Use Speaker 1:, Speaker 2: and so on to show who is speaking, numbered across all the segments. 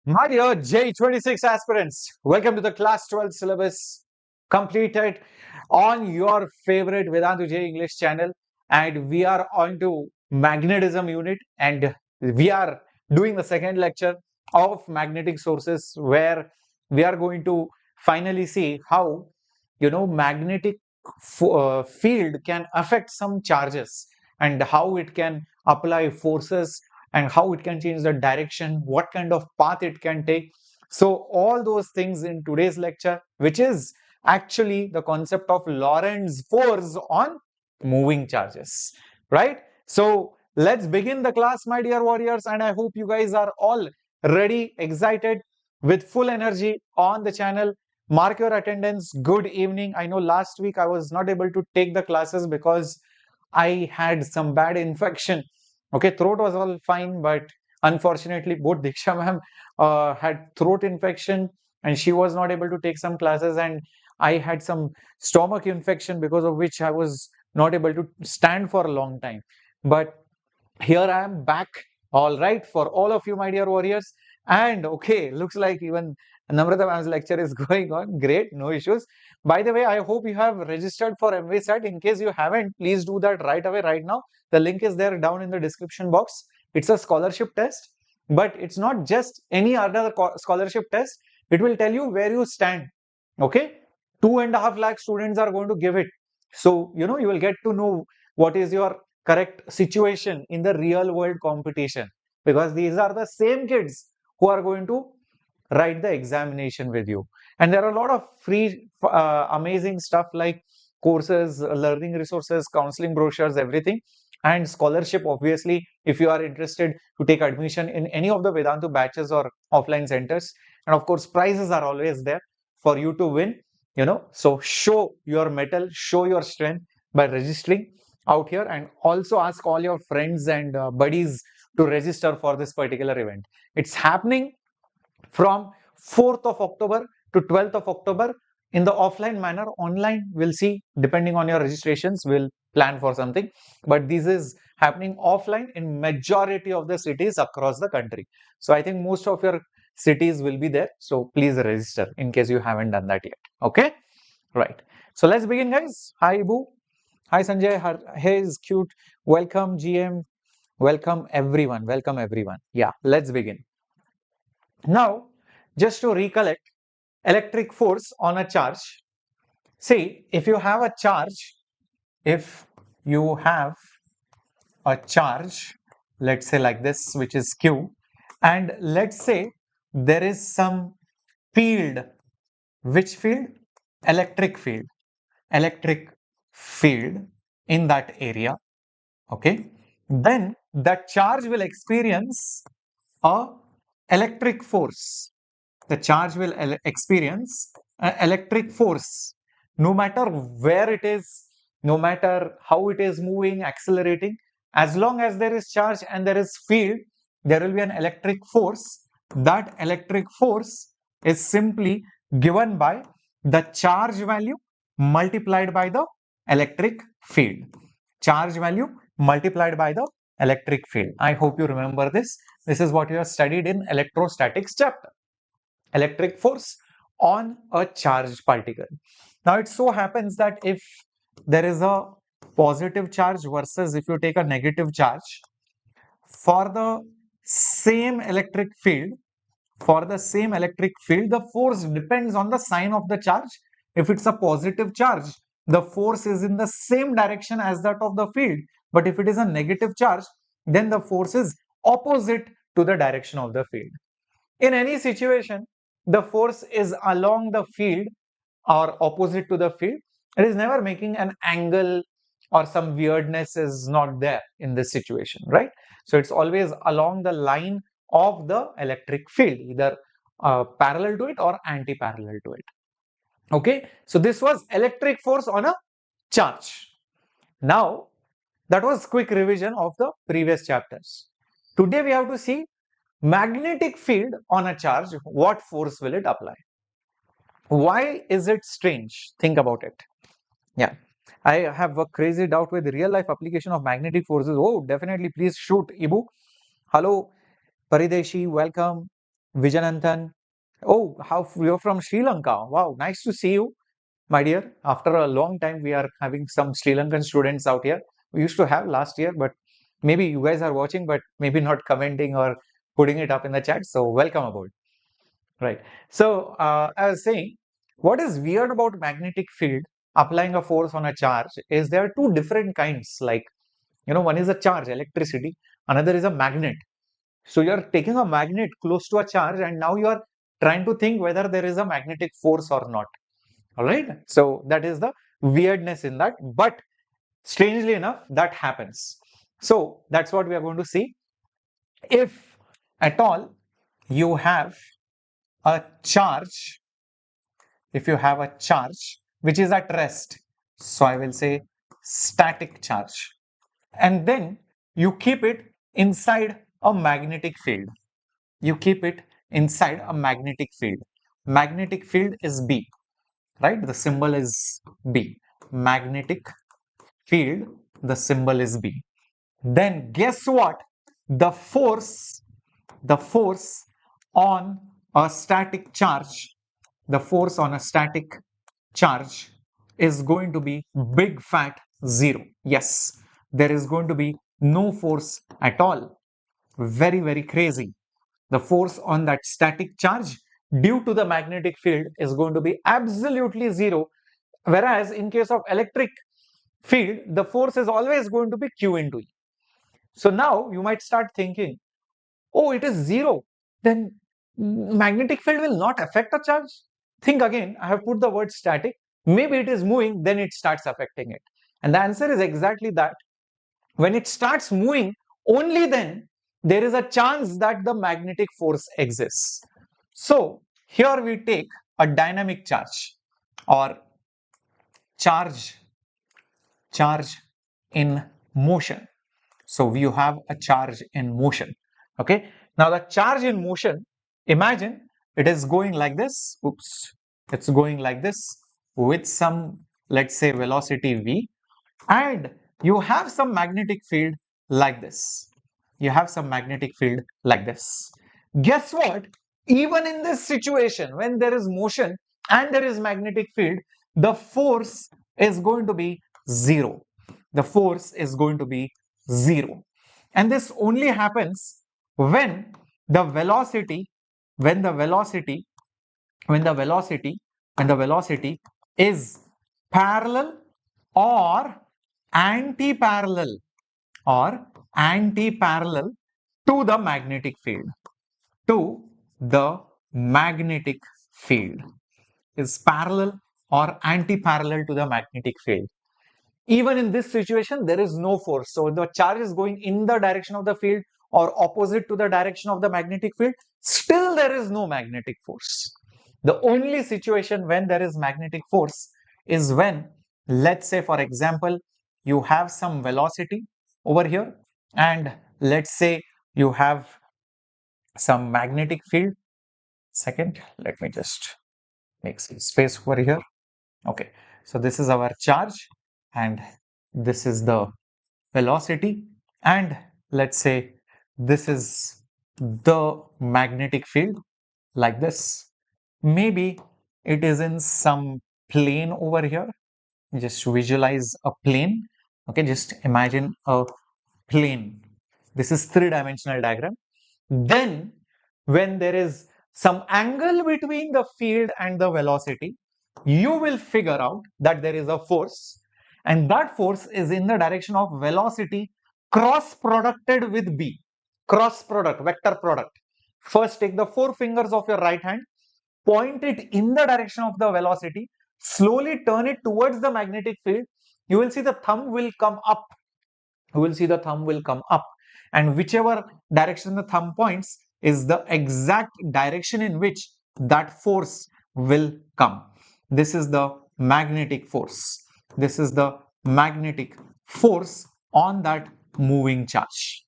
Speaker 1: My dear JEE 26 aspirants, welcome to the class 12 syllabus completed on your favorite Vedantu JEE English channel. And we are on to magnetism unit, and we are doing the second lecture of magnetic sources, where we are going to finally see how magnetic field can affect some charges, and how it can apply forces, and how it can change the direction, what kind of path it can take. So all those things in today's lecture, which is actually the concept of Lorentz force on moving charges, right? So let's begin the class, my dear warriors, and I hope you guys are all ready, excited, with full energy on the channel. Mark your attendance. Good evening. I know last week I was not able to take the classes because I had some bad infection. Okay, throat was all fine, but unfortunately, both Diksha ma'am had throat infection, and she was not able to take some classes, and I had some stomach infection, because of which I was not able to stand for a long time. But here I am back, all right, for all of you, my dear warriors. And okay, looks like even Namrata ma'am's lecture is going on. Great, no issues. By the way, I hope you have registered for MVSAT. In case you haven't, please do that right away, right now. The link is there down in the description box. It's a scholarship test, but it's not just any other scholarship test. It will tell you where you stand. Okay, 2.5 lakh students are going to give it. So, you will get to know what is your correct situation in the real world competition, because these are the same kids who are going to write the examination with you. And there are a lot of free amazing stuff like courses, learning resources, counseling brochures, everything, and scholarship, obviously, if you are interested to take admission in any of the Vedantu batches or offline centers. And of course, prizes are always there for you to win. So show your mettle, show your strength by registering out here, and also ask all your friends and buddies to register for this particular event. It's happening from 4th of October to 12th of October in the offline manner. Online, we'll see, depending on your registrations, we'll plan for something. But this is happening offline in majority of the cities across the country. So I think most of your cities will be there. So please register in case you haven't done that yet. Okay, right. So let's begin, guys. Hi, Ibu. Hi, Sanjay. Hey, is cute. Welcome, GM. Welcome, everyone. Welcome, everyone. Yeah, let's begin. Now, just to recollect, electric force on a charge. See, if you have a charge, let's say like this, which is Q, and let's say there is some field. Which field? Electric field. Electric field in that area. Okay. Then that charge will experience a electric force. The charge will experience an electric force, no matter where it is, no matter how it is moving, accelerating. As long as there is charge and there is field, there will be an electric force. That electric force is simply given by the charge value multiplied by the electric field. Charge value multiplied by the electric field. I hope you remember this. This is what you have studied in electrostatics chapter. Electric force on a charged particle. Now it so happens that if there is a positive charge versus if you take a negative charge, for the same electric field, the force depends on the sign of the charge. If it's a positive charge, the force is in the same direction as that of the field. But if it is a negative charge, then the force is opposite to the direction of the field. In any situation, the force is along the field or opposite to the field. It is never making an angle, or some weirdness is not there in this situation, right? So it's always along the line of the electric field, either parallel to it or anti-parallel to it. Okay, so this was electric force on a charge. Now, that was quick revision of the previous chapters. Today we have to see magnetic field on a charge. What force will it apply? Why is it strange? Think about it. Yeah, I have a crazy doubt with real life application of magnetic forces. Oh, definitely. Please shoot, Ibu. Hello, Parideshi. Welcome. Vijananthan. Oh, you're from Sri Lanka. Wow, nice to see you, my dear. After a long time, we are having some Sri Lankan students out here. We used to have last year, but maybe you guys are watching, but maybe not commenting or putting it up in the chat. So welcome aboard. Right. So I was saying, what is weird about magnetic field applying a force on a charge is there are two different kinds. Like, one is a charge, electricity, another is a magnet. So you're taking a magnet close to a charge, and now you are trying to think whether there is a magnetic force or not. All right. So that is the weirdness in that. But strangely enough, that happens. So that's what we are going to see. If at all you have a charge, if you have a charge which is at rest, so I will say static charge, and then you keep it inside a magnetic field. You keep it inside a magnetic field. Magnetic field is B, right? The symbol is B. Magnetic field, the symbol is B. Then guess what? The force, the force on a static charge, the force on a static charge is going to be big fat 0. Yes, there is going to be no force at all. Very, very crazy. The force on that static charge due to the magnetic field is going to be absolutely 0. Whereas in case of electric field, the force is always going to be Q into E. So now you might start thinking, oh, it is 0. Then magnetic field will not affect a charge. Think again, I have put the word static. Maybe it is moving, then it starts affecting it. And the answer is exactly that. When it starts moving, only then there is a chance that the magnetic force exists. So here we take a dynamic charge or charge in motion. So you have a charge in motion. Okay. Now the charge in motion, imagine it is going like this. Oops. It's going like this with some, let's say, velocity v, and you have some magnetic field like this. You have some magnetic field like this. Guess what? Even in this situation, when there is motion and there is magnetic field, the force is going to be 0. The force is going to be 0. And this only happens when the velocity, when the velocity, when the velocity, when the velocity is parallel or anti-parallel or anti-parallel to the magnetic field, to the magnetic field, is parallel or anti-parallel to the magnetic field. Even in this situation, there is no force. So the charge is going in the direction of the field or opposite to the direction of the magnetic field, still there is no magnetic force. The only situation when there is magnetic force is when, let's say for example, you have some velocity over here, and let's say you have some magnetic field. Second, let me just make some space over here. Okay, so this is our charge and this is the velocity, and let's say this is the magnetic field like this. Maybe it is in some plane over here. Just visualize a plane. Okay, just imagine a plane. This is three-dimensional diagram. Then when there is some angle between the field and the velocity, you will figure out that there is a force, and that force is in the direction of velocity cross producted with B. Cross product, vector product. First take the four fingers of your right hand, point it in the direction of the velocity, slowly turn it towards the magnetic field. You will see the thumb will come up. You will see the thumb will come up, and whichever direction the thumb points is the exact direction in which that force will come. This is the magnetic force. This is the magnetic force on that moving charge.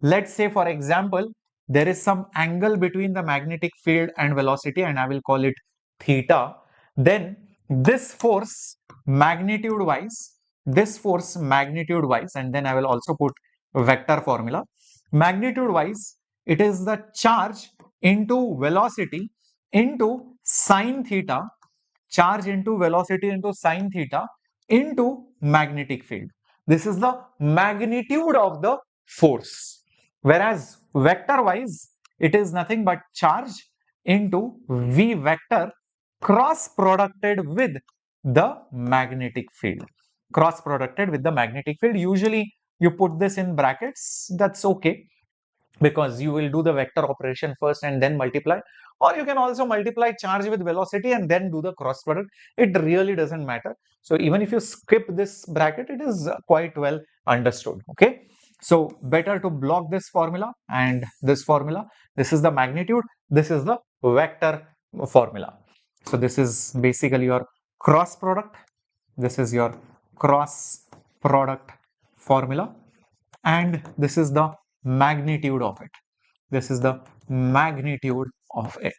Speaker 1: Let's say, for example, there is some angle between the magnetic field and velocity, and I will call it theta. Then this force magnitude wise, and then I will also put vector formula. Magnitude wise, it is the charge into velocity into sine theta, charge into velocity into sine theta into magnetic field. This is the magnitude of the force. Whereas vector wise, it is nothing but charge into V vector cross producted with the magnetic field. Cross producted with the magnetic field. Usually you put this in brackets, that's okay, because you will do the vector operation first and then multiply, or you can also multiply charge with velocity and then do the cross product. It really doesn't matter. So even if you skip this bracket, it is quite well understood. Okay, so better to block this formula and this formula. This is the magnitude, this is the vector formula. So this is basically your cross product, this is your cross product formula, and this is the magnitude of it. This is the magnitude of it.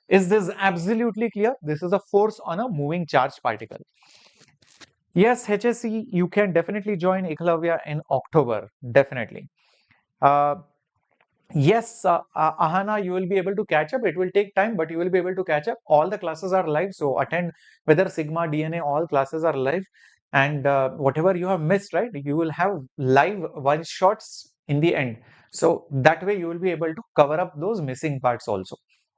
Speaker 1: Is this absolutely clear? This is a force on a moving charged particle. Yes, HSC, you can definitely join Eklavya in October, definitely. Yes, Ahana, you will be able to catch up. It will take time, but you will be able to catch up. All the classes are live, so attend whether Sigma, DNA, all classes are live. And whatever you have missed, right, you will have live one shots in the end. So that way you will be able to cover up those missing parts also.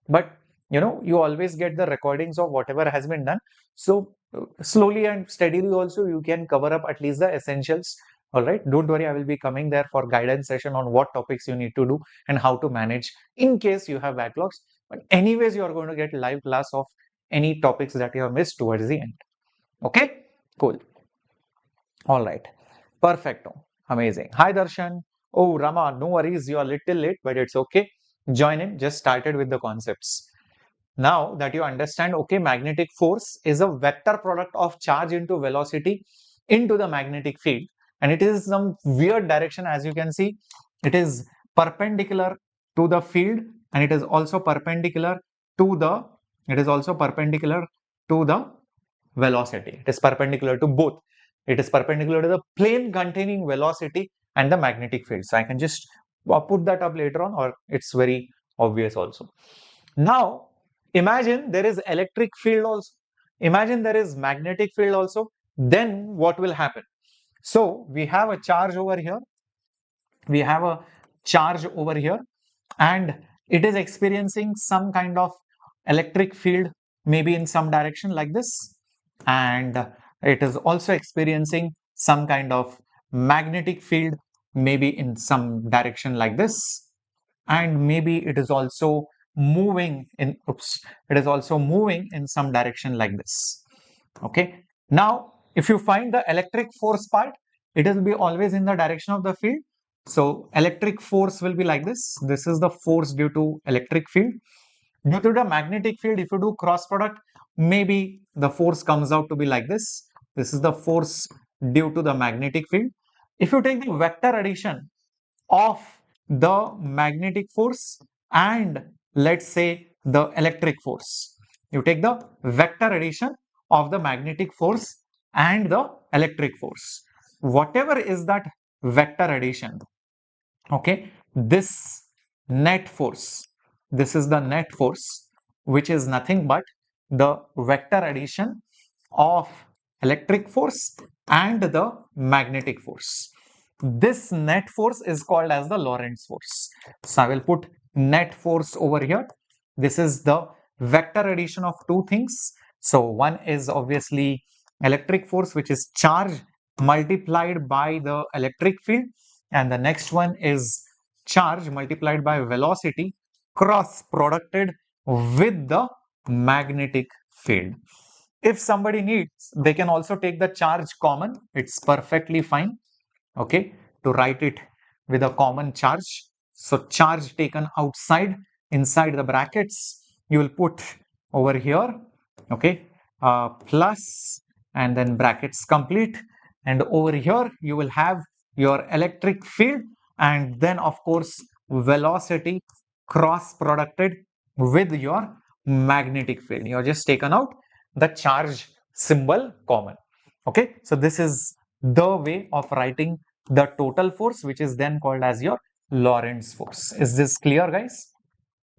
Speaker 1: But you know, you always get the recordings of whatever has been done. So slowly and steadily also you can cover up at least the essentials. All right, don't worry, I will be coming there for guidance session on what topics you need to do and how to manage in case you have backlogs. But anyways, you are going to get live class of any topics that you have missed towards the end. Okay, cool. All right, perfecto, amazing. Hi Darshan. Oh Rama, no worries, you are a little late, but it's okay. Join in, just started with the concepts. Now that you understand, okay, magnetic force is a vector product of charge into velocity into the magnetic field, and it is some weird direction. As you can see, it is perpendicular to the field, and it is also perpendicular to the velocity. It is perpendicular to both. It is perpendicular to the plane containing velocity and the magnetic field. So I can just put that up later on, or it's very obvious also. Now imagine there is electric field also, imagine there is magnetic field also. Then what will happen? So we have a charge over here, and it is experiencing some kind of electric field, maybe in some direction like this, and it is also experiencing some kind of magnetic field, maybe in some direction like this, and maybe it is also moving in some direction like this. Okay, now if you find the electric force part, it will be always in the direction of the field. So electric force will be like this. This is the force due to electric field. Due to the magnetic field, if you do cross product, maybe the force comes out to be like this. This is the force due to the magnetic field. If you take the vector addition of the magnetic force and let's say the electric force, you take the vector addition of the magnetic force and the electric force, whatever is that vector addition, okay, this net force, this is the net force, which is nothing but the vector addition of electric force and the magnetic force. This net force is called as the Lorentz force. So I will put net force over here. This is the vector addition of two things. So one is obviously electric force, which is charge multiplied by the electric field, and the next one is charge multiplied by velocity cross producted with the magnetic field. If somebody needs, they can also take the charge common. It's perfectly fine, okay, to write it with a common charge. So charge taken outside, inside the brackets, you will put over here, okay, plus, and then brackets complete, and over here you will have your electric field, and then of course velocity cross producted with your magnetic field. You have just taken out the charge symbol common. Okay, so this is the way of writing the total force, which is then called as your Lorentz force. Is this clear, guys?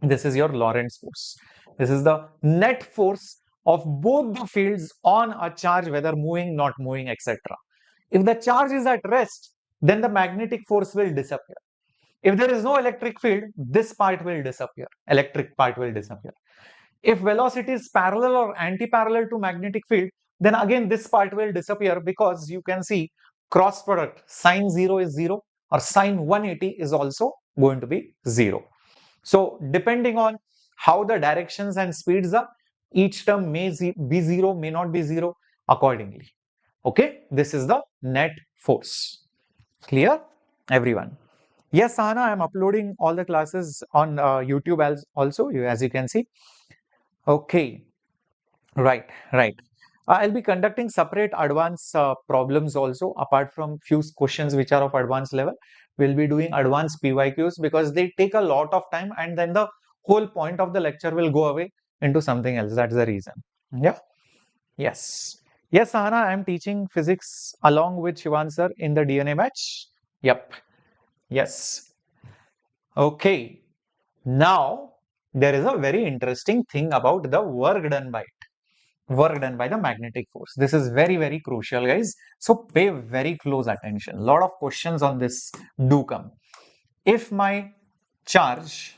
Speaker 1: This is your Lorentz force. This is the net force of both the fields on a charge, whether moving, not moving, etc. If the charge is at rest, then the magnetic force will disappear. If there is no electric field, this part will disappear. Electric part will disappear. If velocity is parallel or anti-parallel to magnetic field, then again this part will disappear, because you can see cross product sine 0 is 0 or sine 180 is also going to be 0. So depending on how the directions and speeds are, each term may be 0, may not be 0 accordingly. Okay, this is the net force. Clear, everyone? Yes, Sahana, I am uploading all the classes on YouTube also, as you can see. Okay, right, right. I'll be conducting separate advanced problems also, apart from few questions which are of advanced level. We'll be doing advanced PYQs because they take a lot of time, and then the whole point of the lecture will go away into something else. That's the reason. Yeah. Yes. Yes, Sahana, I'm teaching physics along with Shivan sir in the DNA batch. Yep. Yes. Okay. Now, there is a very interesting thing about the work done by it. Work done by the magnetic force. This is very, very crucial, guys. So pay very close attention. A lot of questions on this do come. If my charge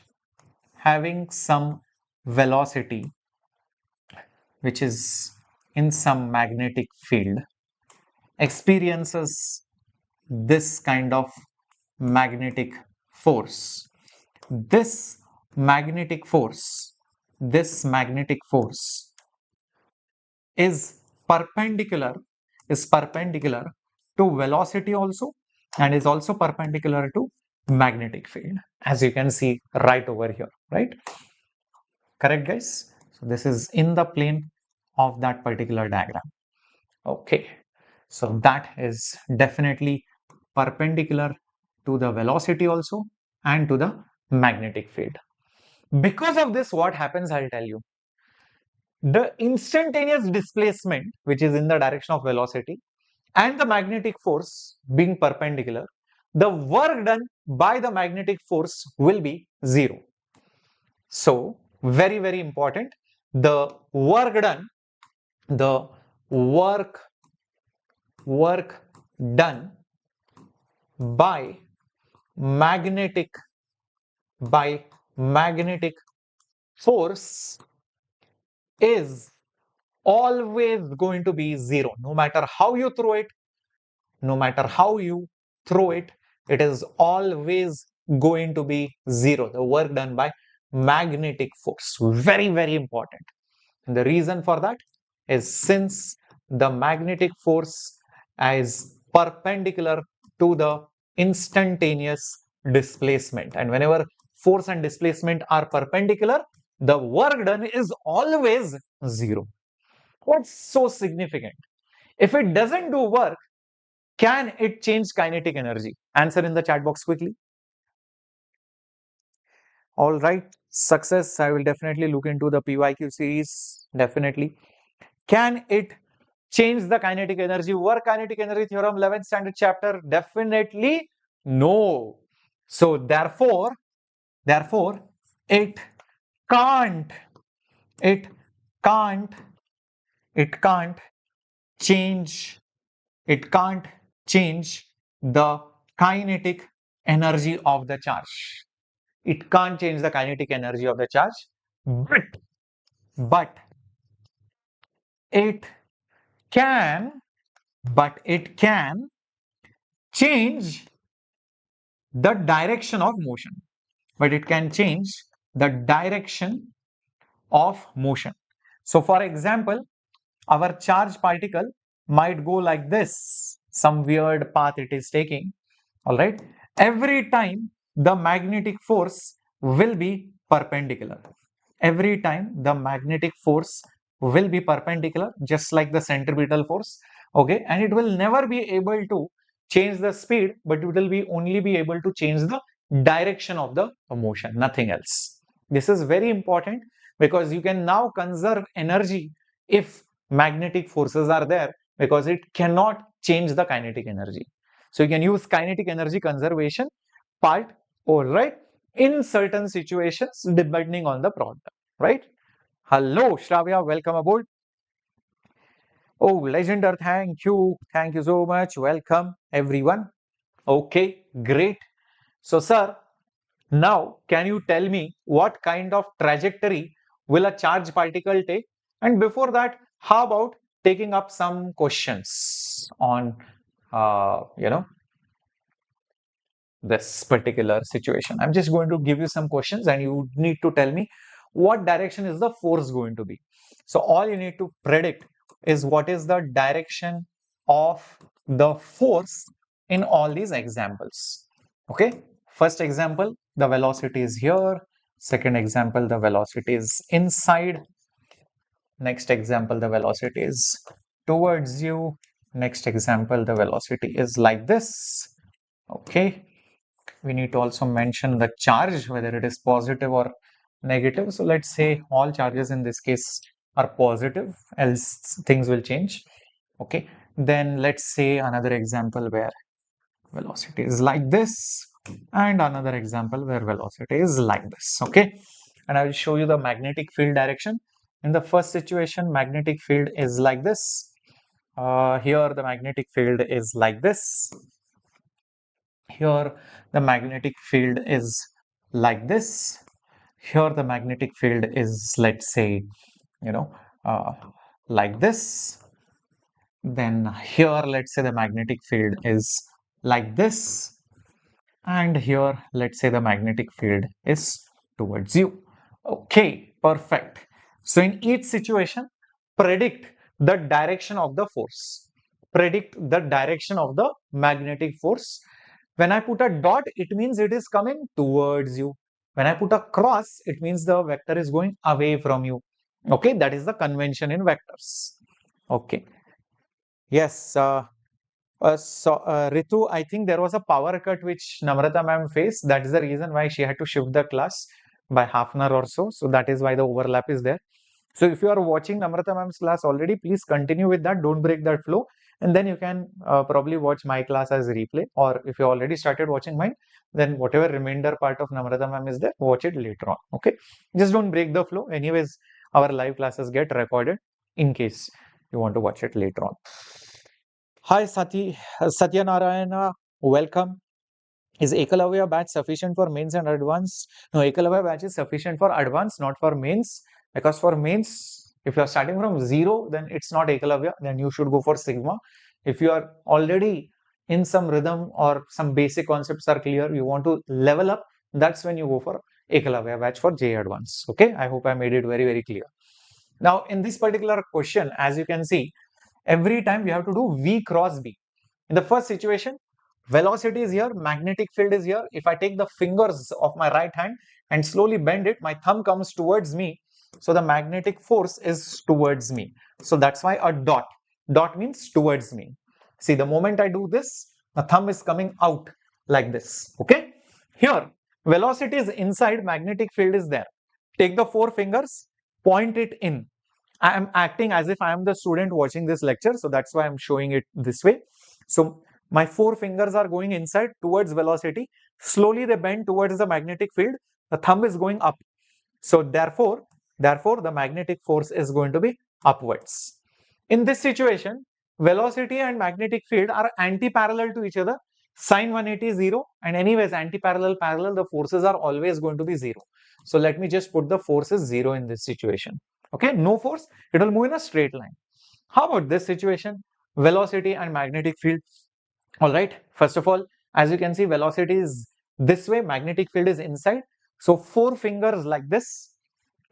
Speaker 1: having some velocity which is in some magnetic field experiences this kind of magnetic force, this magnetic force is perpendicular to velocity also, and is also perpendicular to magnetic field, as you can see right over here, right? Correct, guys? So this is in the plane of that particular diagram. Okay, so that is definitely perpendicular to the velocity also and to the magnetic field. Because of this, what happens, I'll tell you. The instantaneous displacement, which is in the direction of velocity, and the magnetic force being perpendicular, the work done by the magnetic force will be 0. So, very, very important. The work done, the work done by magnetic force is always going to be 0. No matter how you throw it, it is always going to be 0. The work done by magnetic force. Very, very important. And the reason for that is since the magnetic force is perpendicular to the instantaneous displacement, and whenever force and displacement are perpendicular, the work done is always 0. What's so significant? If it doesn't do work, can it change kinetic energy? Answer in the chat box quickly. All right, success. I will definitely look into the PYQ series. Definitely. Can it change the kinetic energy? Work kinetic energy theorem, 11th standard chapter? Definitely no. So therefore, it can't change the kinetic energy of the charge. It can't change the kinetic energy of the charge, but it can change the direction of motion. So for example, our charge particle might go like this, some weird path it is taking. All right, every time the magnetic force will be perpendicular. Just like the centripetal force. Okay, and it will never be able to change the speed, but it will only be able to change the direction of the motion, nothing else. This is very important because you can now conserve energy if magnetic forces are there, because it cannot change the kinetic energy. So you can use kinetic energy conservation part. All right, in certain situations depending on the problem, right? Hello, Shravya, welcome aboard. Oh, Legender, thank you. Thank you so much. Welcome, everyone. Okay, great. So, sir, now can you tell me what kind of trajectory will a charge particle take? And before that, how about taking up some questions on, you know, this particular situation? I'm just going to give you some questions and you need to tell me what direction is the force going to be. So all you need to predict is what is the direction of the force in all these examples. Okay, first example, the velocity is here. Second example, the velocity is inside. Next example, the velocity is towards you. Next example, the velocity is like this. Okay, we need to also mention the charge, whether it is positive or negative. So let's say all charges in this case are positive, else things will change. Okay, then let's say another example where velocity is like this, and another example where velocity is like this. Okay, and I will show you the magnetic field direction. In the first situation, magnetic field is like this. Here the magnetic field is like this. Here the magnetic field is like this. Here the magnetic field is, let's say, you know, uh, like this. Then here, let's say the magnetic field is like this. And here, let's say the magnetic field is towards you. Okay, perfect. So in each situation, predict the direction of the force. Predict the direction of the magnetic force. When I put a dot, it means it is coming towards you. When I put a cross, it means the vector is going away from you. Okay, that is the convention in vectors. Okay. Yes, Ritu, I think there was a power cut which Namrata ma'am faced. That is the reason why she had to shift the class by half an hour or so. So that is why the overlap is there. So if you are watching Namrata ma'am's class already, please continue with that. Don't break that flow. And then you can probably watch my class as replay. Or if you already started watching mine, then whatever remainder part of Namrata ma'am is there, watch it later on. Okay. Just don't break the flow. Anyways, our live classes get recorded in case you want to watch it later on. Hi, Satya Narayana, welcome. Is Ekalavya batch sufficient for mains and advanced? No, Ekalavya batch is sufficient for advanced, not for mains. Because for mains, if you are starting from zero, then it's not Ekalavya. Then you should go for Sigma. If you are already in some rhythm or some basic concepts are clear, you want to level up, that's when you go for Ekalavya batch for JEE Advanced. Okay, I hope I made it very, very clear. Now, in this particular question, as you can see, every time we have to do V cross B. In the first situation, velocity is here, magnetic field is here. If I take the fingers of my right hand and slowly bend it, my thumb comes towards me. So the magnetic force is towards me. So that's why a dot. Dot means towards me. See, the moment I do this, the thumb is coming out like this. Okay. Here, velocity is inside, magnetic field is there. Take the four fingers, point it in. I am acting as if I am the student watching this lecture. So that's why I'm showing it this way. So my four fingers are going inside towards velocity. Slowly they bend towards the magnetic field. The thumb is going up. So therefore, the magnetic force is going to be upwards. In this situation, velocity and magnetic field are anti-parallel to each other. Sine 180 is 0, and anyways anti-parallel parallel, the forces are always going to be 0. So let me just put the forces 0 in this situation. Okay, no force, it will move in a straight line. How about this situation? Velocity and magnetic field. All right, first of all, as you can see, velocity is this way, magnetic field is inside. So four fingers like this,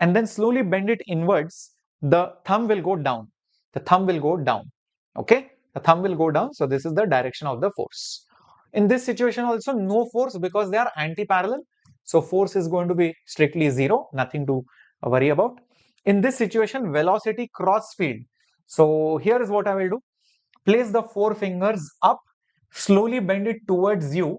Speaker 1: and then slowly bend it inwards. The thumb will go down. The thumb will go down. Okay, the thumb will go down. So this is the direction of the force. In this situation also, no force because they are anti-parallel. So force is going to be strictly 0, nothing to worry about. In this situation, velocity cross field. So here is what I will do. Place the four fingers up, slowly bend it towards you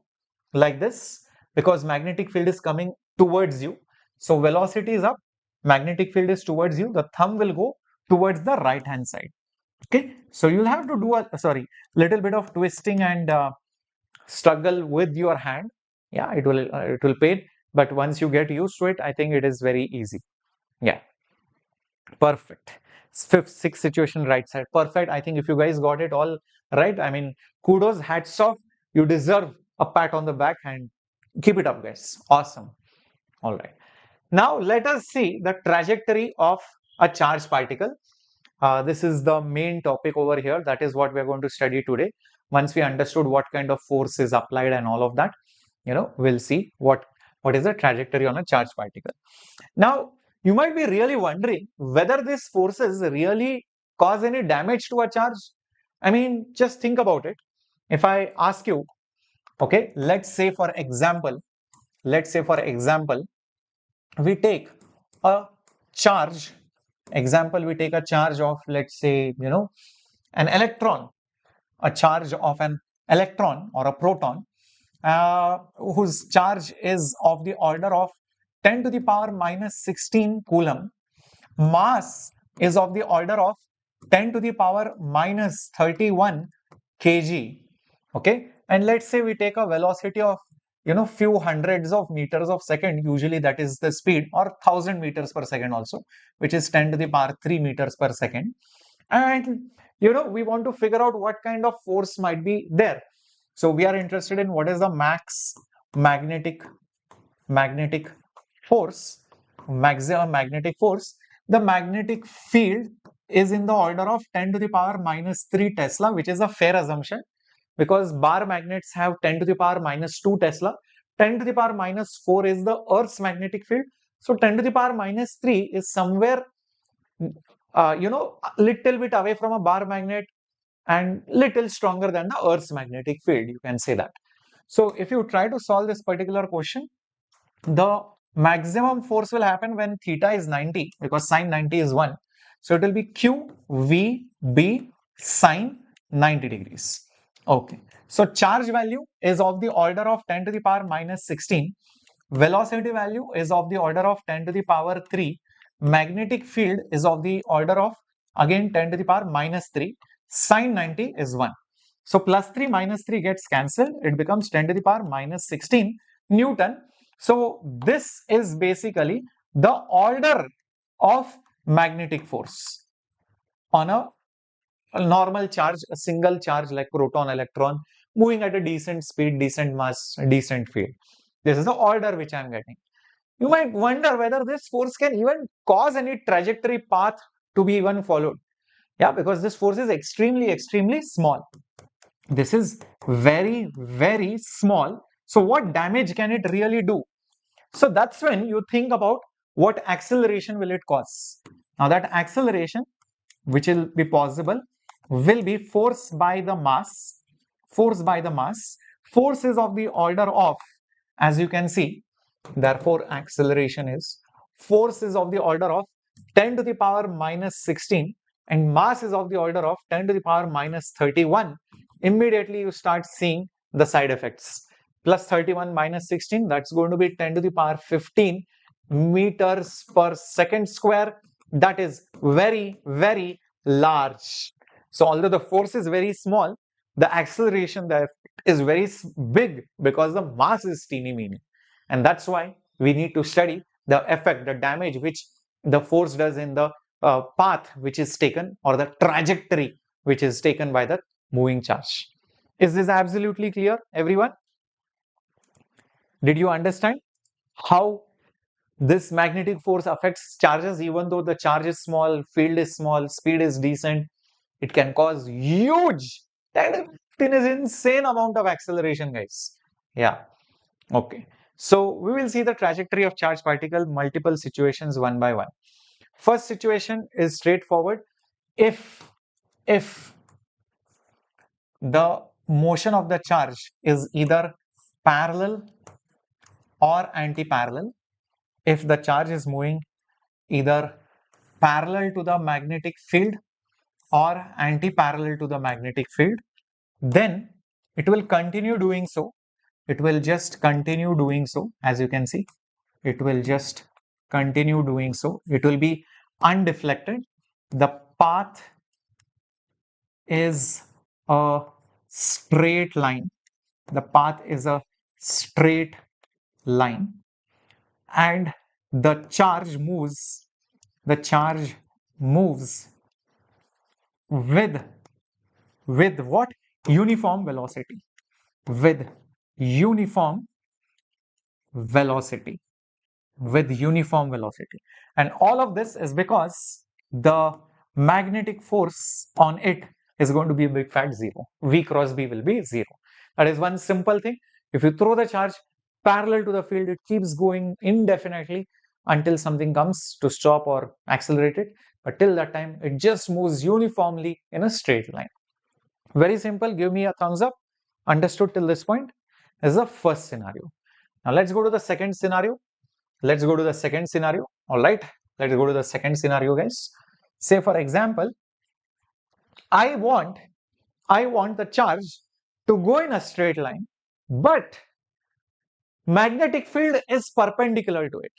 Speaker 1: like this, because magnetic field is coming towards you. So velocity is up, magnetic field is towards you. The thumb will go towards the right hand side. Okay, so you'll have to do a little bit of twisting and struggle with your hand. Yeah, it will pain, but once you get used to it, I think it is very easy. Yeah, perfect. Fifth, sixth situation, right side. Perfect. I think if you guys got it all right, I mean, kudos, hats off. You deserve a pat on the back and keep it up, guys. Awesome. All right. Now let us see the trajectory of a charged particle. This is the main topic over here. That is what we are going to study today. Once we understood what kind of force is applied and all of that, we'll see what is the trajectory on a charged particle. Now, you might be really wondering whether these forces really cause any damage to a charge. I mean, just think about it. If I ask you, okay, let's say for example, we take a charge. Example, we take a charge of, let's say, an electron, a charge of an electron or a proton, whose charge is of the order of 10 to the power minus 16 coulomb. Mass is of the order of 10 to the power minus 31 kg. Okay, and let's say we take a velocity of few hundreds of meters of second, usually that is the speed, or 1000 meters per second also, which is 10 to the power 3 meters per second. And we want to figure out what kind of force might be there. So we are interested in what is the max magnetic force, maximum magnetic force. The magnetic field is in the order of 10 to the power minus 3 Tesla, which is a fair assumption because bar magnets have 10 to the power minus 2 Tesla. 10 to the power minus 4 is the Earth's magnetic field. So 10 to the power minus 3 is somewhere, a little bit away from a bar magnet and little stronger than the Earth's magnetic field. You can say that. So if you try to solve this particular question, the maximum force will happen when theta is 90 because sine 90 is 1. So it will be Q V B sine 90 degrees. Okay. So charge value is of the order of 10 to the power minus 16. Velocity value is of the order of 10 to the power 3. Magnetic field is of the order of again 10 to the power minus 3. Sine 90 is 1. So plus 3 minus 3 gets cancelled. It becomes 10 to the power minus 16 Newton. So this is basically the order of magnetic force on a normal charge, a single charge like proton, electron, moving at a decent speed, decent mass, decent field. This is the order which I am getting. You might wonder whether this force can even cause any trajectory path to be even followed. Yeah, because this force is extremely, extremely small. This is very, very small. So what damage can it really do? So that's when you think about what acceleration will it cause. Now that acceleration, which will be possible, will be force by the mass. Force by the mass. Force is of the order of, as you can see, therefore acceleration is, force is of the order of 10 to the power minus 16 and mass is of the order of 10 to the power minus 31. Immediately you start seeing the side effects. Plus 31 minus 16, that's going to be 10 to the power 15 meters per second square. That is very, very large. So although the force is very small, the acceleration there is very big because the mass is teeny meeny. And that's why we need to study the effect, the damage which the force does in the path which is taken, or the trajectory which is taken by the moving charge. Is this absolutely clear, everyone? Did you understand how this magnetic force affects charges? Even though the charge is small, field is small, speed is decent, it can cause huge, that is insane amount of acceleration, guys. Yeah. Okay. So we will see the trajectory of charged particle, multiple situations one by one. First situation is straightforward. If the motion of the charge is either parallel or anti-parallel, if the charge is moving either parallel to the magnetic field or anti-parallel to the magnetic field, then it will continue doing so. It will just continue doing so. As you can see, it will just continue doing so. It will be undeflected. The path is a straight line. The path is a straight line. and the charge moves with what? Uniform velocity. With uniform velocity. With uniform velocity. And all of this is because the magnetic force on it is going to be a big fat zero. V cross B will be zero. That is one simple thing. If you throw the charge parallel to the field, it keeps going indefinitely until something comes to stop or accelerate it. But till that time, it just moves uniformly in a straight line. Very simple. Give me a thumbs up. Understood till this point? This is the first scenario. Now let's go to the second scenario. Let's go to the second scenario. All right. Let's go to the second scenario, guys. Say for example, I want the charge to go in a straight line, but magnetic field is perpendicular to it.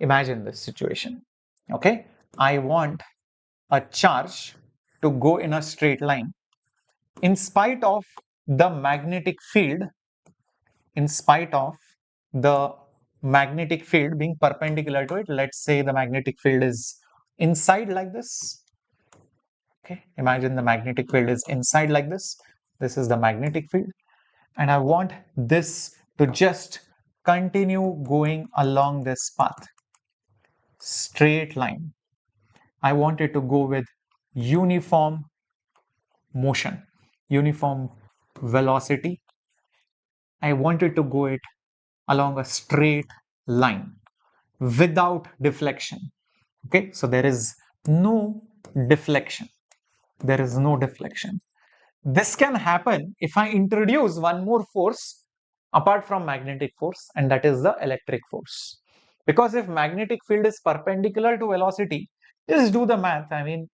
Speaker 1: Imagine this situation. Okay. I want a charge to go in a straight line. In spite of the magnetic field, in spite of the magnetic field being perpendicular to it, let's say the magnetic field is inside like this. Okay, imagine the magnetic field is inside like this. This is the magnetic field, and I want this to just continue going along this path, straight line. I want it to go with uniform motion, uniform velocity. I want it to go it along a straight line without deflection. Okay, so there is no deflection. There is no deflection. This can happen if I introduce one more force apart from magnetic force, and that is the electric force. Because if magnetic field is perpendicular to velocity, just do the math. I mean,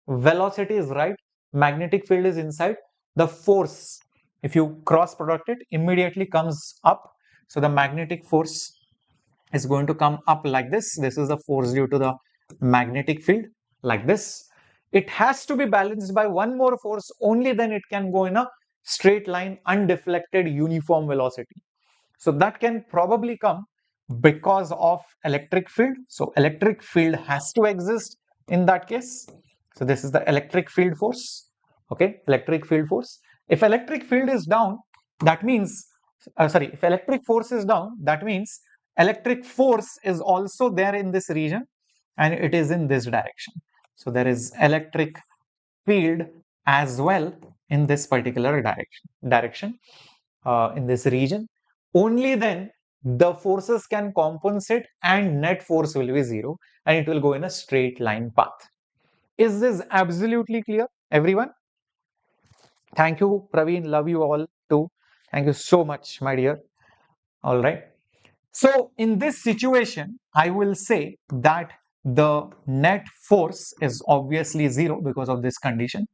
Speaker 1: velocity is right, magnetic field is inside. The force, if you cross product it, immediately comes up. So the magnetic force is going to come up like this. This is the force due to the magnetic field, like this. It has to be balanced by one more force, only then it can go in a straight line, undeflected, uniform velocity. So that can probably come because of electric field. So electric field has to exist in that case. So this is the electric field force. Okay, electric field force. If electric field is down, that means, if electric force is down, that means electric force is also there in this region, and it is in this direction. So there is electric field as well in this particular direction, in this region. Only then the forces can compensate and net force will be zero, and it will go in a straight line path. Is this absolutely clear, everyone? Thank you, Praveen. Love you all too. Thank you so much, my dear. All right. So in this situation, I will say that the net force is obviously zero because of this condition.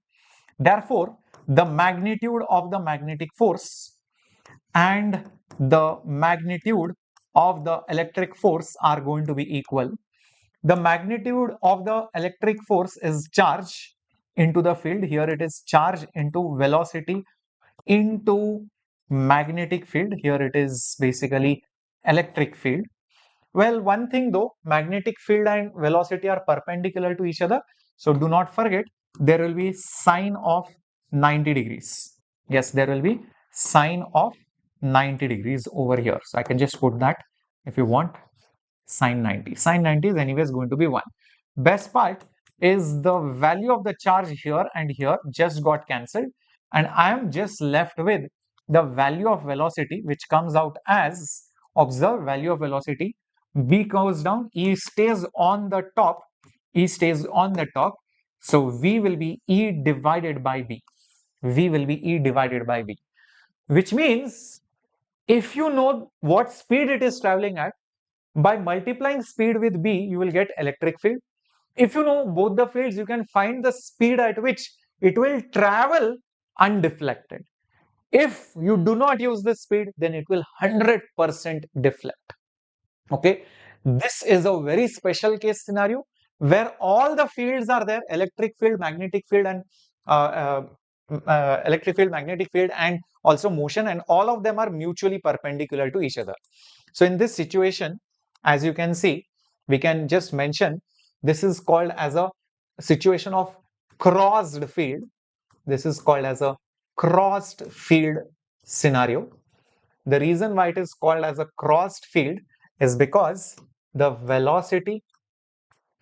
Speaker 1: Therefore, the magnitude of the magnetic force and the magnitude of the electric force are going to be equal. The magnitude of the electric force is charge into the field. Here it is charge into velocity into magnetic field. Here it is basically electric field. Well, one thing though, magnetic field and velocity are perpendicular to each other. So do not forget, there will be sine of 90 degrees. Yes, there will be sine of 90 degrees over here. So I can just put that if you want, sine 90. Sine 90 is anyways going to be 1. Best part is the value of the charge here and here just got cancelled, and I am just left with the value of velocity, which comes out as, observe, value of velocity, v goes down, e stays on the top, e stays on the top. So v will be e divided by v. V will be e divided by v, which means if you know what speed it is traveling at, by multiplying speed with b, you will get electric field. If you know both the fields, you can find the speed at which it will travel undeflected. If you do not use this speed, then it will 100% deflect. Okay, this is a very special case scenario where all the fields are there: electric field, magnetic field, and electric field, magnetic field, and also motion, and all of them are mutually perpendicular to each other. So in this situation, as you can see, we can just mention this is called as a situation of crossed field. This is called as a crossed field scenario. The reason why it is called as a crossed field is because the velocity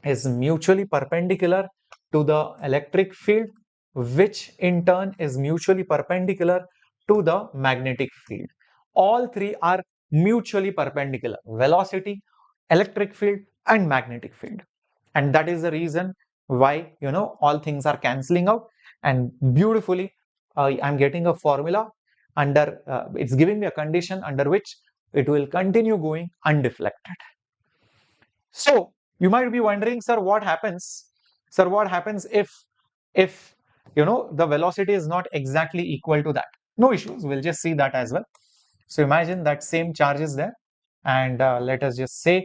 Speaker 1: is mutually perpendicular to the electric field, which in turn is mutually perpendicular to the magnetic field. All three are mutually perpendicular: velocity, electric field, and magnetic field. And that is the reason why, all things are cancelling out. And beautifully, I'm getting a formula under, it's giving me a condition under which it will continue going undeflected. So you might be wondering, sir, what happens? Sir, what happens if the velocity is not exactly equal to that? No issues. We'll just see that as well. So imagine that same charge is there, and let us just say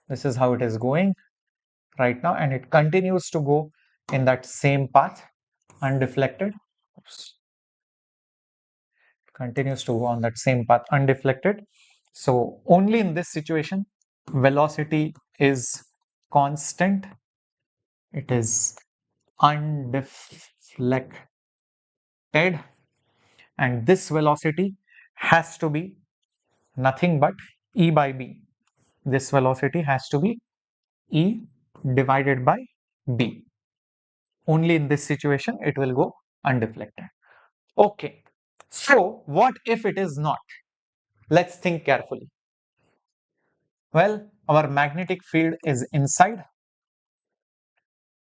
Speaker 1: this is how it is going right now, and it continues to go in that same path, undeflected. Oops. Continues to go on that same path, undeflected. So only in this situation, velocity is constant. It is undeflected, and this velocity has to be nothing but E by B. This velocity has to be E divided by B. Only in this situation it will go undeflected. Okay, so what if it is not? Let's think carefully. Well, our magnetic field is inside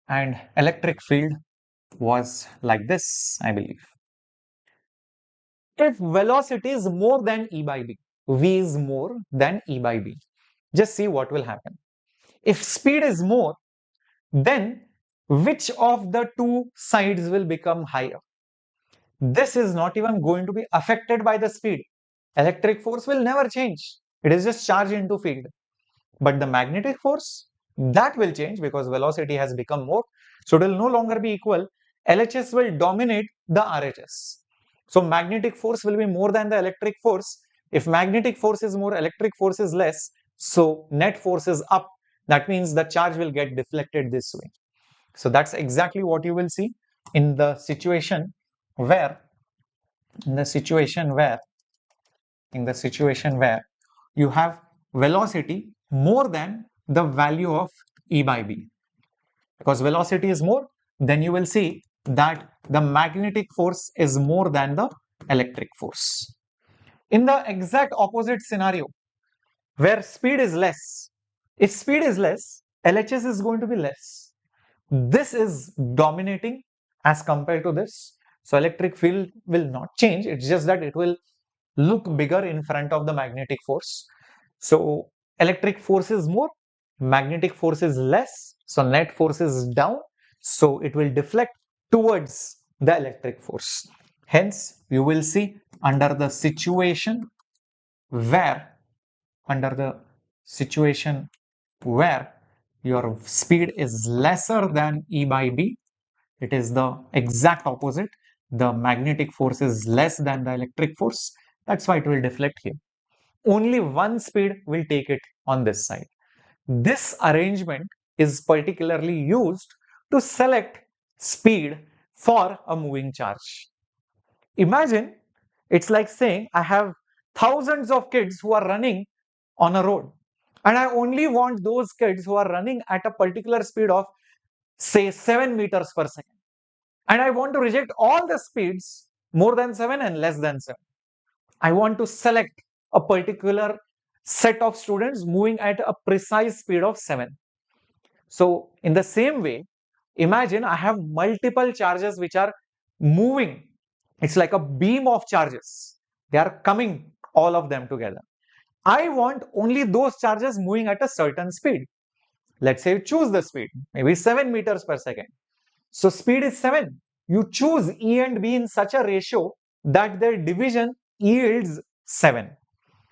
Speaker 1: and electric field was like this, I believe. If velocity is more than E by B, V is more than E by B, just see what will happen. If speed is more, then which of the two sides will become higher? This is not even going to be affected by the speed. Electric force will never change. It is just charge into field. But the magnetic force, that will change because velocity has become more. So it will no longer be equal. LHS will dominate the RHS. So magnetic force will be more than the electric force. If magnetic force is more, electric force is less. So net force is up. That means the charge will get deflected this way. So that's exactly what you will see in the situation where, you have velocity more than the value of E by B. Because velocity is more, then you will see that the magnetic force is more than the electric force. In the exact opposite scenario, where speed is less, if speed is less, LHS is going to be less. This is dominating as compared to this. So electric field will not change. It's just that it will look bigger in front of the magnetic force. So electric force is more, magnetic force is less. So net force is down. So it will deflect towards the electric force. Hence, you will see under the situation where your speed is lesser than E by B, it is the exact opposite. The magnetic force is less than the electric force. That's why it will deflect here. Only one speed will take it on this side. This arrangement is particularly used to select speed for a moving charge. Imagine it's like saying I have thousands of kids who are running on a road, and I only want those kids who are running at a particular speed of, say, 7 meters per second. And I want to reject all the speeds more than 7 and less than 7. I want to select a particular set of students moving at a precise speed of 7. So in the same way, imagine I have multiple charges which are moving. It's like a beam of charges. They are coming, all of them together. I want only those charges moving at a certain speed. Let's say you choose the speed, maybe 7 meters per second. So speed is 7. You choose E and B in such a ratio that their division yields 7.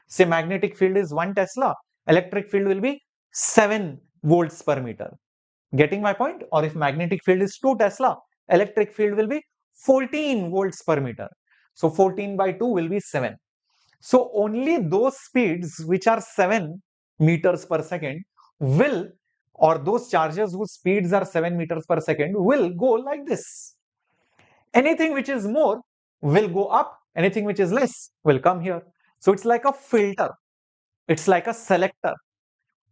Speaker 1: Say magnetic field is 1 Tesla, electric field will be 7 volts per meter. Getting my point? Or if magnetic field is 2 Tesla, electric field will be 14 volts per meter. So 14 by 2 will be 7. So only those speeds which are 7 meters per second will, or those charges whose speeds are 7 meters per second will go like this. Anything which is more will go up, anything which is less will come here. So it's like a filter, it's like a selector.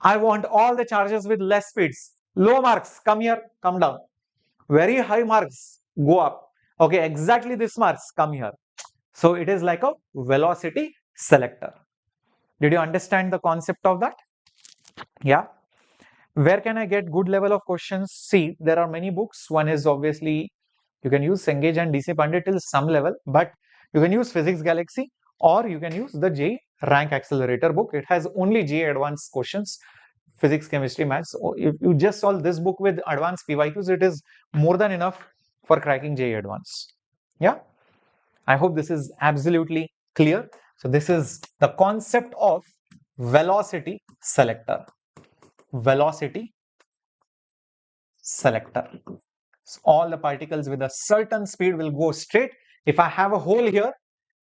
Speaker 1: I want all the charges with less speeds. Low marks, come here, come down. Very high marks, go up. Okay, exactly this marks, come here. So it is like a velocity selector. Did you understand the concept of that? Yeah. Where can I get good level of questions? See, there are many books. One is obviously you can use Cengage and DC Pandit till some level, but you can use Physics Galaxy or you can use the JEE Rank Accelerator book. It has only JEE advanced questions, physics, chemistry, maths. If you just solve this book with advanced PYQs, it is more than enough for cracking JEE advanced. Yeah. I hope this is absolutely clear. So this is the concept of velocity selector. Velocity selector. So all the particles with a certain speed will go straight. If I have a hole here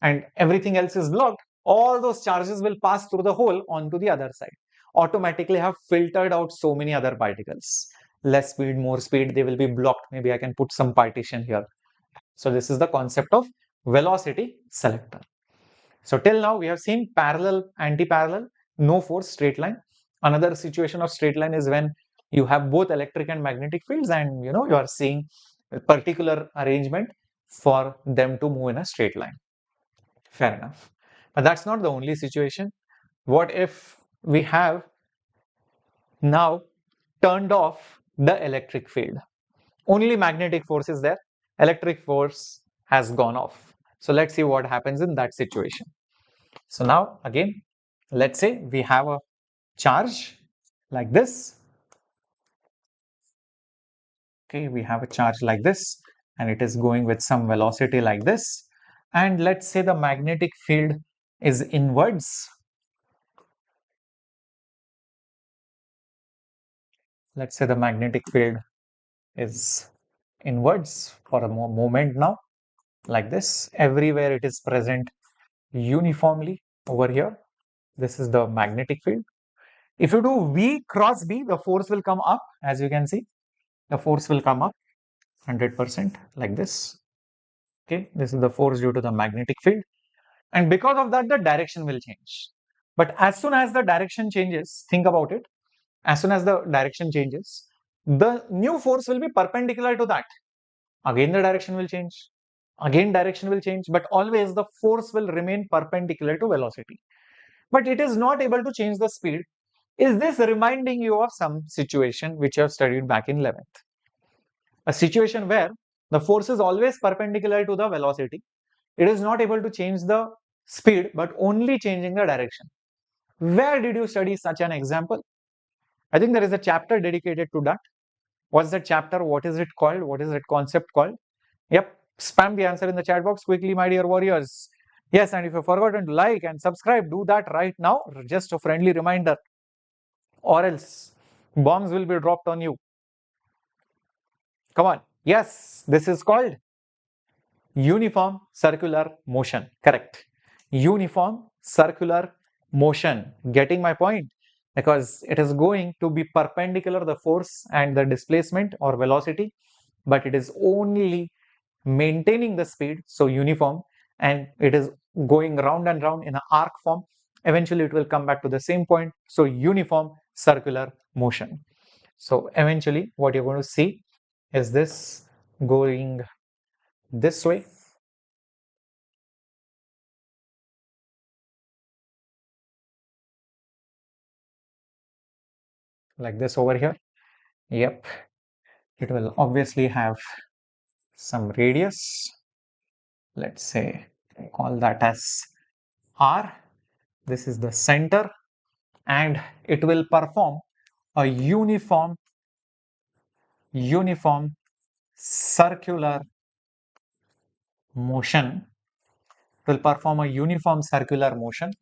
Speaker 1: and everything else is blocked, all those charges will pass through the hole onto the other side. Automatically have filtered out so many other particles. Less speed, more speed, they will be blocked. Maybe I can put some partition here. So this is the concept of velocity selector. So till now we have seen parallel, anti-parallel, no force, straight line. Another situation of straight line is when you have both electric and magnetic fields and you are seeing a particular arrangement for them to move in a straight line. Fair enough. But that's not the only situation. What if we have now turned off the electric field? Only magnetic force is there. Electric force has gone off. So let's see what happens in that situation. So now again, let's say we have a charge like this. Okay, we have a charge like this and it is going with some velocity like this. And let's say the magnetic field is inwards. Let's say the magnetic field is inwards for a moment now, like this. Everywhere it is present uniformly over here. This is the magnetic field. If you do V cross B, the force will come up, as you can see. The force will come up 100% like this. Okay, this is the force due to the magnetic field. And because of that, the direction will change. But as soon as the direction changes, think about it. As soon as the direction changes, the new force will be perpendicular to that. Again, the direction will change. Again, direction will change. But always the force will remain perpendicular to velocity. But it is not able to change the speed. Is this reminding you of some situation which you have studied back in 11th? A situation where the force is always perpendicular to the velocity. It is not able to change the speed, but only changing the direction. Where did you study such an example? I think there is a chapter dedicated to that. What's that chapter? What is it called? What is that concept called? Yep, spam the answer in the chat box quickly, my dear warriors. Yes, and if you've forgotten to like and subscribe, do that right now. Just a friendly reminder, or else bombs will be dropped on you. Come on. Yes, this is called uniform circular motion. Correct. Uniform circular motion. Getting my point? Because it is going to be perpendicular, the force and the displacement or velocity, but it is only maintaining the speed, so uniform, and it is going round and round in an arc form. Eventually it will come back to the same point, so uniform circular motion. So eventually what you're going to see is this going this way, like this over here. Yep, it will obviously have some radius. Let's say call that as R. This is the center, and it will perform a uniform circular motion. It will perform a uniform circular motion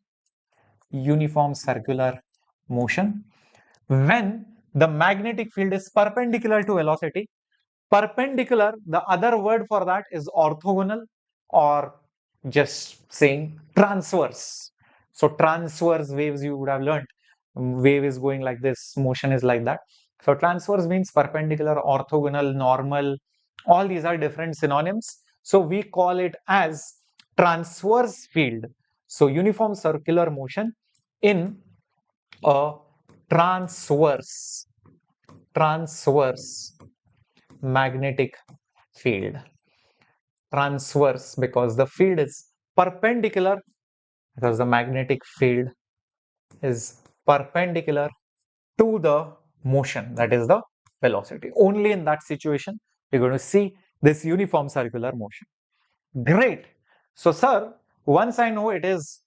Speaker 1: when the magnetic field is perpendicular to velocity. Perpendicular, the other word for that is orthogonal, or just saying transverse. So transverse waves you would have learned. wave is going like this, motion is like that. So transverse means perpendicular, orthogonal, normal. All these are different synonyms. So we call it as transverse field. So uniform circular motion in a transverse magnetic field. Transverse because the field is perpendicular, because the magnetic field is perpendicular to the motion, that is the velocity. Only in that situation you're going to see this uniform circular motion. Great. So sir, once I know it is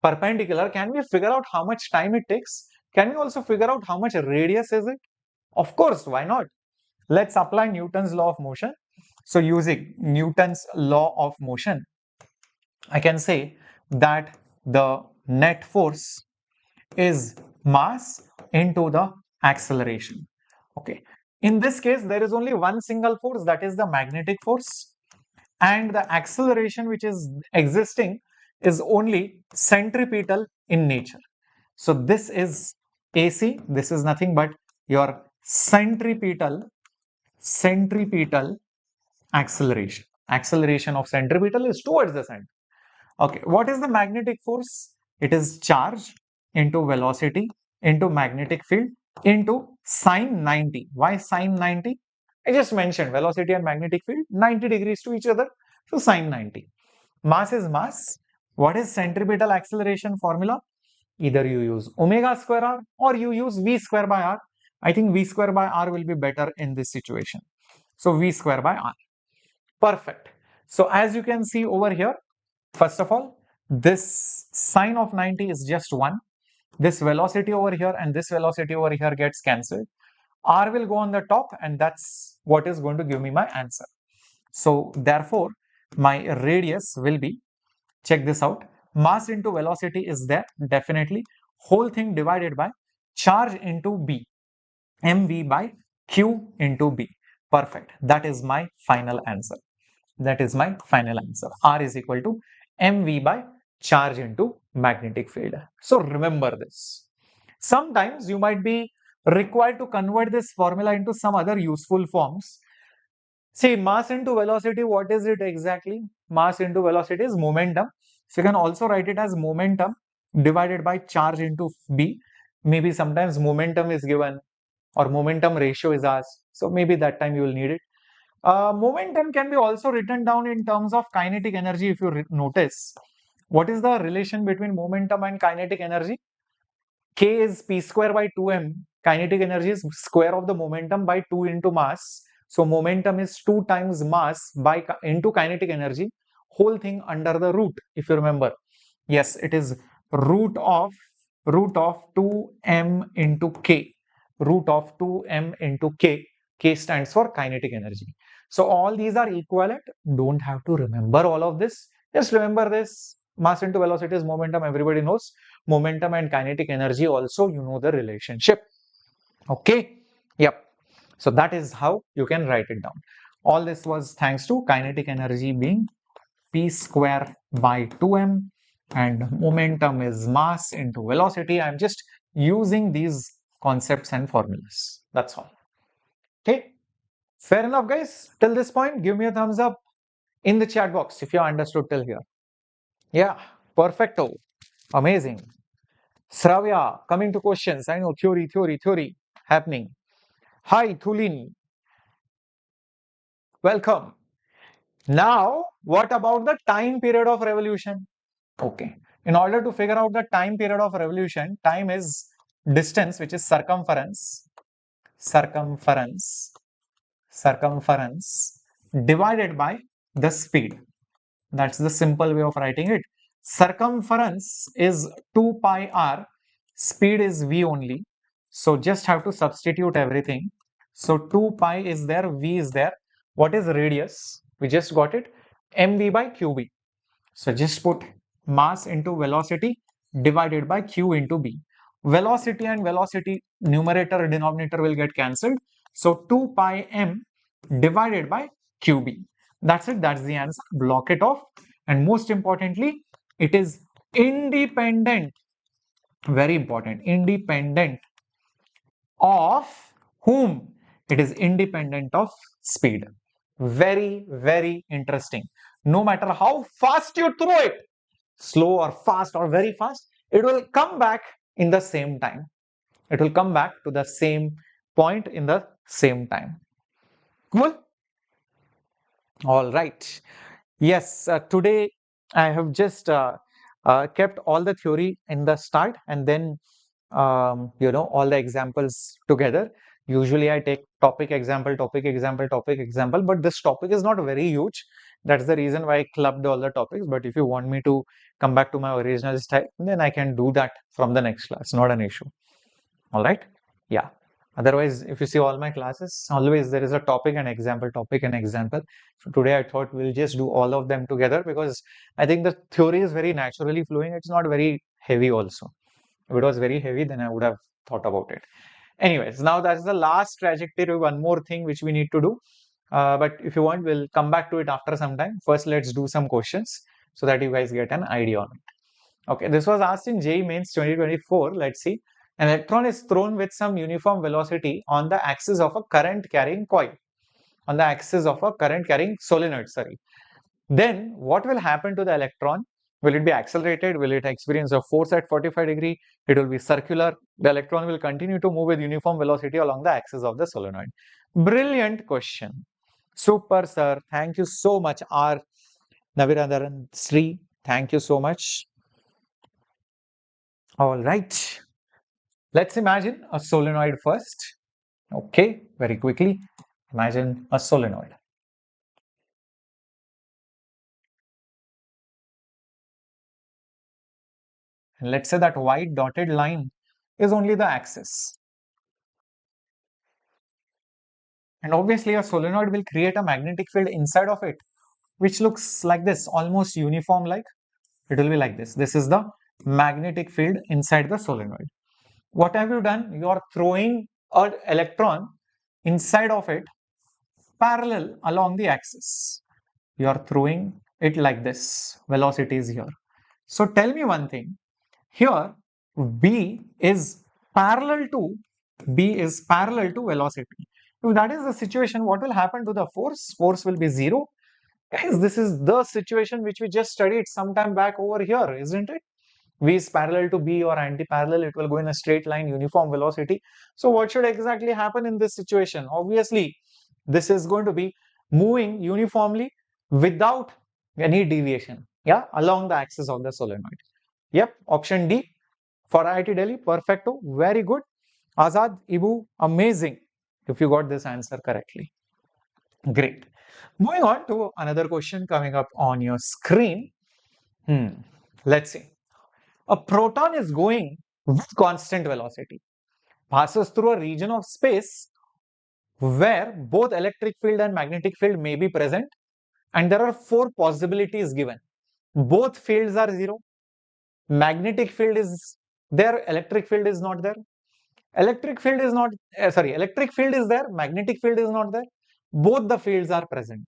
Speaker 1: perpendicular, can we figure out how much time it takes? Can we also figure out how much radius is it? Of course, why not? Let's apply Newton's law of motion. So using Newton's law of motion, I can say that the net force is mass into the acceleration. Okay. In this case, there is only one single force, that is the magnetic force, and the acceleration which is existing is only centripetal in nature. So this is AC, this is nothing but your centripetal acceleration. Acceleration of centripetal is towards the center. Okay, what is the magnetic force? It is charge into velocity into magnetic field into sine 90. Why sine 90? I just mentioned velocity and magnetic field 90 degrees to each other. So sine 90. Mass is mass. What is centripetal acceleration formula? Either you use omega square r or you use v square by r. I think v square by r will be better in this situation. So v square by r. Perfect. So as you can see over here, first of all, this sine of 90 is just 1. This velocity over here and this velocity over here gets cancelled. R will go on the top, and that's what is going to give me my answer. So therefore, my radius will be, check this out, mass into velocity is there, definitely. Whole thing divided by charge into B, mv by q into B. Perfect. That is my final answer. That is my final answer. R is equal to mv by charge into magnetic field. So remember this. Sometimes you might be required to convert this formula into some other useful forms. See, mass into velocity, what is it exactly? Mass into velocity is momentum. So you can also write it as momentum divided by charge into B. Maybe sometimes momentum is given or momentum ratio is asked. So maybe that time you will need it. Momentum can be also written down in terms of kinetic energy if you notice. What is the relation between momentum and kinetic energy? K is p square by 2m. Kinetic energy is square of the momentum by 2 into mass. So momentum is 2 times mass by into kinetic energy. Whole thing under the root, if you remember. Yes, it is root of 2m into k. Root of 2m into k. K stands for kinetic energy. So all these are equivalent. Don't have to remember all of this. Just remember this. Mass into velocity is momentum. Everybody knows. Momentum and kinetic energy also, you know the relationship. Okay. Yep. So that is how you can write it down. All this was thanks to kinetic energy being p square by 2m and momentum is mass into velocity. I'm just using these concepts and formulas. That's all. Okay. Fair enough, guys. Till this point, give me a thumbs up in the chat box if you understood till here. Yeah, perfecto. Amazing. Sravya, coming to questions. I know theory happening. Hi, Thulin. Welcome. Now, what about the time period of revolution? Okay. In order to figure out the time period of revolution, time is distance, which is circumference, divided by the speed. That's the simple way of writing it. Circumference is 2 pi r, speed is v only. So just have to substitute everything. So 2 pi is there, v is there. What is radius? We just got it, mv by qb. So just put mass into velocity divided by q into b. Velocity and velocity numerator denominator will get cancelled. So 2 pi m divided by qb. That's it. That's the answer. Block it off. And most importantly, it is independent Very important. Independent of whom? It is independent of speed. Very, very interesting. No matter how fast you throw it, slow or fast or very fast, it will come back in the same time. It will come back to the same point in the same time. Cool? All right. Yes, today I have just kept all the theory in the start and then all the examples together. Usually I take topic, example, topic, example, topic, example, but this topic is not very huge. That's the reason why I clubbed all the topics. But if you want me to come back to my original style, then I can do that from the next class. Not an issue. All right. Yeah. Otherwise, if you see all my classes, always there is a topic and example, topic and example. So today I thought we'll just do all of them together because I think the theory is very naturally flowing. It's not very heavy also. If it was very heavy, then I would have thought about it. Anyways, now that's the last trajectory. One more thing which we need to do. But if you want, we'll come back to it after some time. First, let's do some questions so that you guys get an idea on it. Okay, this was asked in JEE Mains 2024. Let's see. An electron is thrown with some uniform velocity on the axis of a current carrying coil, on the axis of a current carrying solenoid, sorry. Then what will happen to the electron? Will it be accelerated? Will it experience a force at 45 degree? It will be circular. The electron will continue to move with uniform velocity along the axis of the solenoid. Brilliant question. Super, sir. Thank you so much. R. Navirandaran Sri. Thank you so much. All right. Let's imagine a solenoid first. Okay, very quickly. Imagine a solenoid. And let's say that white dotted line is only the axis. And obviously a solenoid will create a magnetic field inside of it, which looks like this, almost uniform like. It will be like this. This is the magnetic field inside the solenoid. What have you done? You are throwing an electron inside of it parallel along the axis. You are throwing it like this. Velocity is here. So tell me one thing. Here, B is parallel to velocity. If that is the situation, what will happen to the force? Force will be 0. Guys, this is the situation which we just studied some time back over here, isn't it? V is parallel to B or anti-parallel, it will go in a straight line, uniform velocity. So what should exactly happen in this situation? Obviously, this is going to be moving uniformly without any deviation, yeah, along the axis of the solenoid. Yep, option D for IIT Delhi, perfecto, very good. Azad, Ibu, amazing if you got this answer correctly. Great. Moving on to another question coming up on your screen. Let's see. A proton is going with constant velocity, passes through a region of space where both electric field and magnetic field may be present, and there are 4 possibilities given. Both fields are 0. Magnetic field is there, electric field is not there. Electric field is there, magnetic field is not there. Both the fields are present.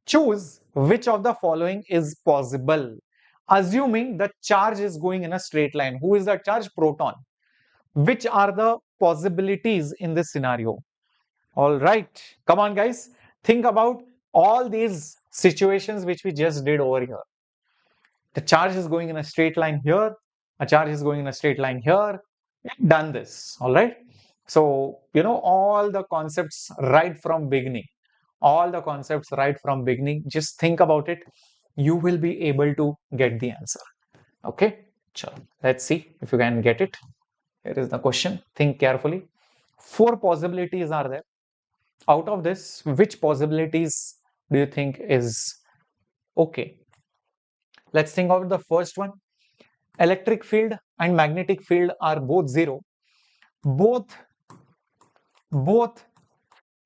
Speaker 1: Choose which of the following is possible. Assuming the charge is going in a straight line. Who is the charge? Proton. Which are the possibilities in this scenario? All right. Come on, guys. Think about all these situations which we just did over here. The charge is going in a straight line here. A charge is going in a straight line here. We've done this. All right. So, all the concepts right from beginning. Just think about it. You will be able to get the answer. Okay. Sure. Let's see if you can get it. Here is the question. Think carefully. 4 possibilities are there. Out of this, which possibilities do you think is okay? Let's think of the first one. Electric field and magnetic field are both 0. Both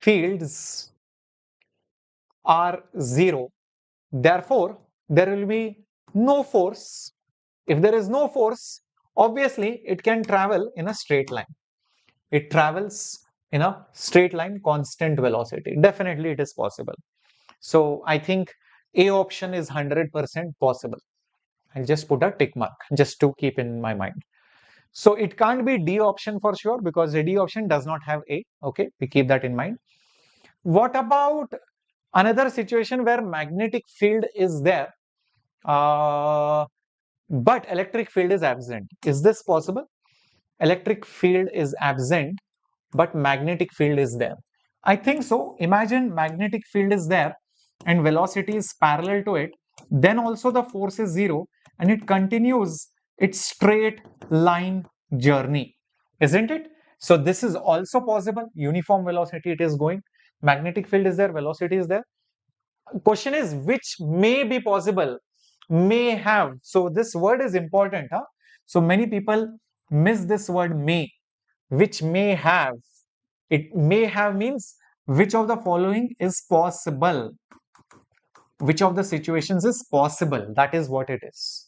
Speaker 1: fields are 0. Therefore, there will be no force. If there is no force, obviously it can travel in a straight line. It travels in a straight line, constant velocity. Definitely it is possible. So I think A option is 100% possible. I'll just put a tick mark just to keep in my mind. So it can't be D option for sure, because the D option does not have A. Okay, we keep that in mind. What about another situation where magnetic field is there, but electric field is absent? Is this possible? Electric field is absent, but magnetic field is there. I think so. Imagine magnetic field is there and velocity is parallel to it. Then also the force is zero and it continues its straight line journey, isn't it? So this is also possible. Uniform velocity it is going. Magnetic field is there, velocity is there. Question is which may be possible, may have. So this word is important. Huh? So many people miss this word may, which may have. It may have means which of the following is possible. Which of the situations is possible? That is what it is.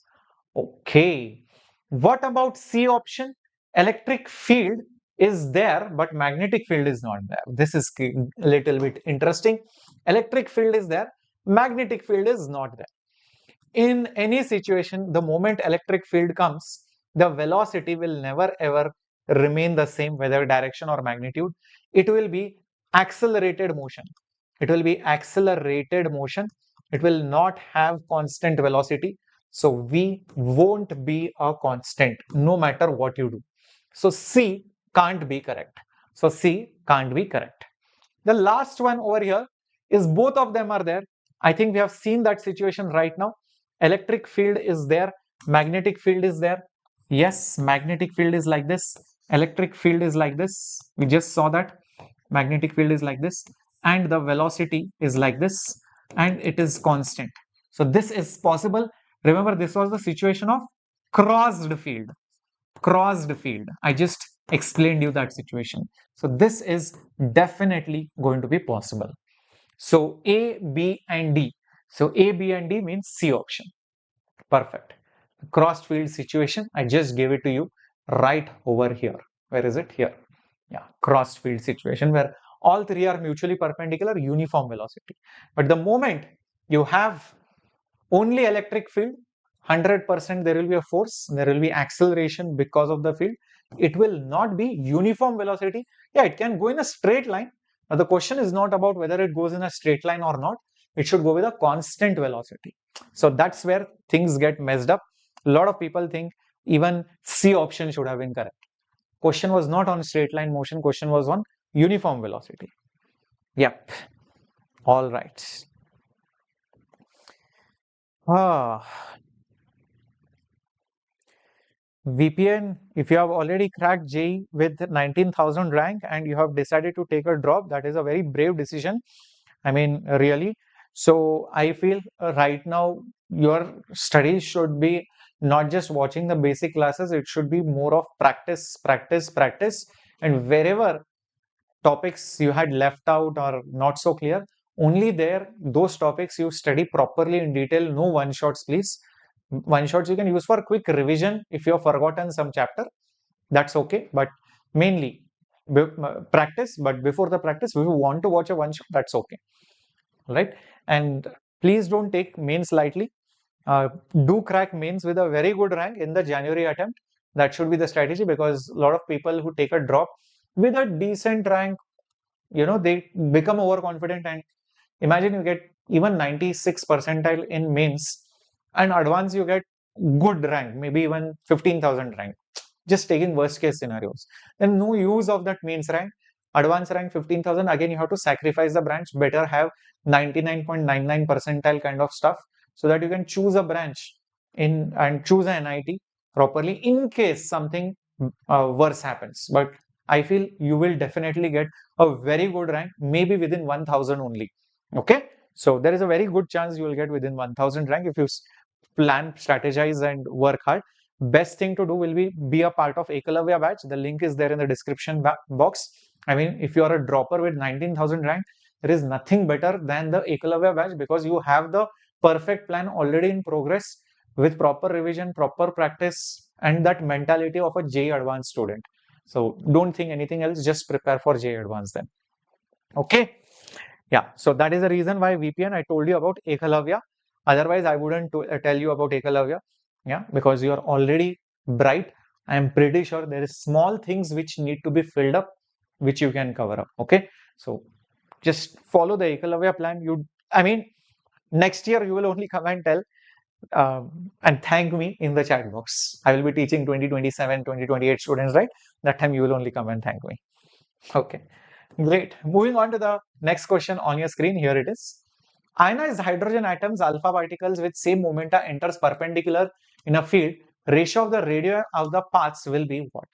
Speaker 1: Okay. What about C option? Electric field is there, but magnetic field is not there. This is a little bit interesting. Electric field is there, magnetic field is not there. In any situation, the moment electric field comes, the velocity will never ever remain the same, whether direction or magnitude. It will be accelerated motion. It will be accelerated motion. It will not have constant velocity. So V won't be a constant no matter what you do. So C can't be correct. So C can't be correct. The last one over here is both of them are there. I think we have seen that situation right now. Electric field is there, magnetic field is there. Yes, magnetic field is like this, electric field is like this. We just saw that magnetic field is like this, and the velocity is like this, and it is constant. So this is possible. Remember, this was the situation of crossed field. Crossed field. I just explained you that situation. So this is definitely going to be possible. So A, B, and D. So A, B, and D means C option. Perfect. Crossed field situation, I just gave it to you right over here. Where is it? Here. Yeah, crossed field situation where all three are mutually perpendicular, uniform velocity. But the moment you have only electric field, 100% there will be a force, there will be acceleration because of the field. It will not be uniform velocity. Yeah, it can go in a straight line. Now the question is not about whether it goes in a straight line or not. It should go with a constant velocity. So that's where things get messed up. A lot of people think even C option should have been correct. Question was not on straight line motion. Question was on uniform velocity. Yep. All right. VPN, if you have already cracked JEE with 19,000 rank and you have decided to take a drop, that is a very brave decision. I mean, really. So I feel right now your studies should be not just watching the basic classes, it should be more of practice, practice, practice. And wherever topics you had left out or not so clear, only there, those topics you study properly in detail, no one shots, please. One shots you can use for quick revision if you have forgotten some chapter, that's okay. But mainly practice. But before the practice, if you want to watch a one shot, that's okay, right? And please don't take mains lightly. Do crack mains with a very good rank in the January attempt. That should be the strategy, because a lot of people who take a drop with a decent rank, they become overconfident. And imagine you get even 96 percentile in mains, and advance you get good rank, maybe even 15,000 rank, just taking worst case scenarios. Then no use of that mains rank. Advanced rank 15,000, again you have to sacrifice the branch. Better have 99.99 percentile kind of stuff, so that you can choose a branch in and choose an NIT properly in case something worse happens. But I feel you will definitely get a very good rank, maybe within 1,000 only. Okay, so there is a very good chance you will get within 1,000 rank if you plan, strategize, and work hard. Best thing to do will be a part of Ekalavya batch. The link is there in the description box. I mean, if you are a dropper with 19,000 rank, there is nothing better than the Ekalavya batch, because you have the perfect plan already in progress with proper revision, proper practice, and that mentality of a JEE advanced student. So don't think anything else, just prepare for JEE advanced then. Okay. Yeah, so that is the reason why VPN I told you about Ekalavya. Otherwise, I wouldn't tell you about Ekalavya. Yeah, because you are already bright, I am pretty sure there is small things which need to be filled up, which you can cover up. Okay, so just follow the Ekalavya plan. I mean, next year you will only come and tell and thank me in the chat box. I will be teaching 2027, 2028 students, right? That time you will only come and thank me. Okay, great. Moving on to the next question on your screen. Here it is. Ionized hydrogen atoms, alpha particles with same momenta enters perpendicular in a field. Ratio of the radii of the paths will be what?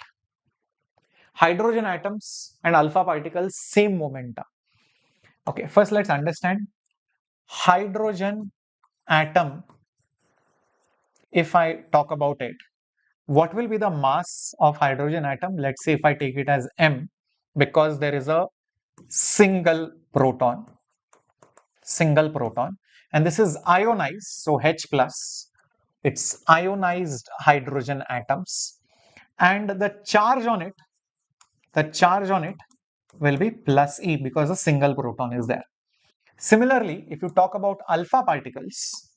Speaker 1: Hydrogen atoms and alpha particles, same momenta. Okay, first let's understand hydrogen atom. If I talk about it, what will be the mass of hydrogen atom? Let's say if I take it as m, because there is a single proton, and this is ionized, so H plus, it's ionized hydrogen atoms, and the charge on it will be plus E because a single proton is there. Similarly, if you talk about alpha particles,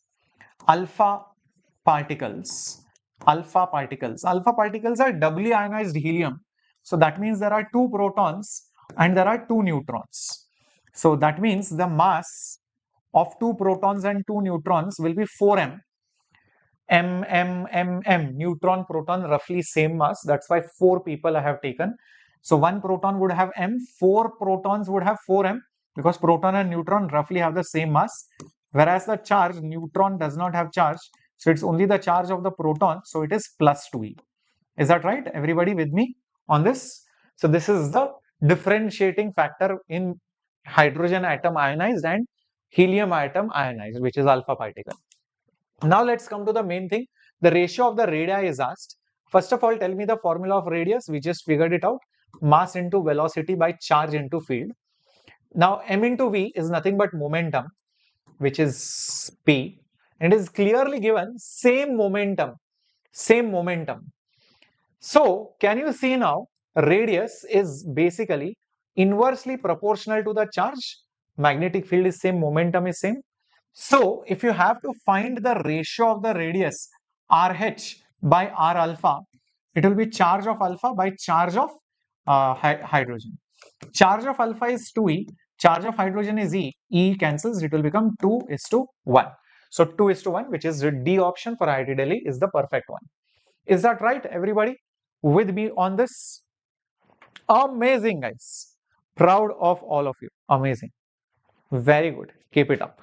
Speaker 1: alpha particles are doubly ionized helium. So that means there are 2 protons and there are 2 neutrons. So that means the mass of 2 protons and 2 neutrons will be 4m. Neutron, proton, roughly same mass. That's why 4 people I have taken. So 1 proton would have m, 4 protons would have 4m, because proton and neutron roughly have the same mass. Whereas the charge, neutron does not have charge. So it's only the charge of the proton. So it is plus 2e. Is that right? Everybody with me on this? So this is the differentiating factor in hydrogen atom ionized and helium atom ionized, which is alpha particle. Now let's come to the main thing. The ratio of the radii is asked. First of all, tell me the formula of radius. We just figured it out. Mass into velocity by charge into field. Now m into v is nothing but momentum, which is p. And it is clearly given same momentum. So can you see now, radius is basically inversely proportional to the charge. Magnetic field is same, momentum is same. So if you have to find the ratio of the radius RH by R alpha, it will be charge of alpha by charge of hydrogen. Charge of alpha is 2e, charge of hydrogen is e. E cancels, it will become 2:1. So 2:1, which is D option for IIT Delhi, is the perfect one. Is that right, everybody? With me on this? Amazing, guys. Proud of all of you. Amazing. Very good. Keep it up.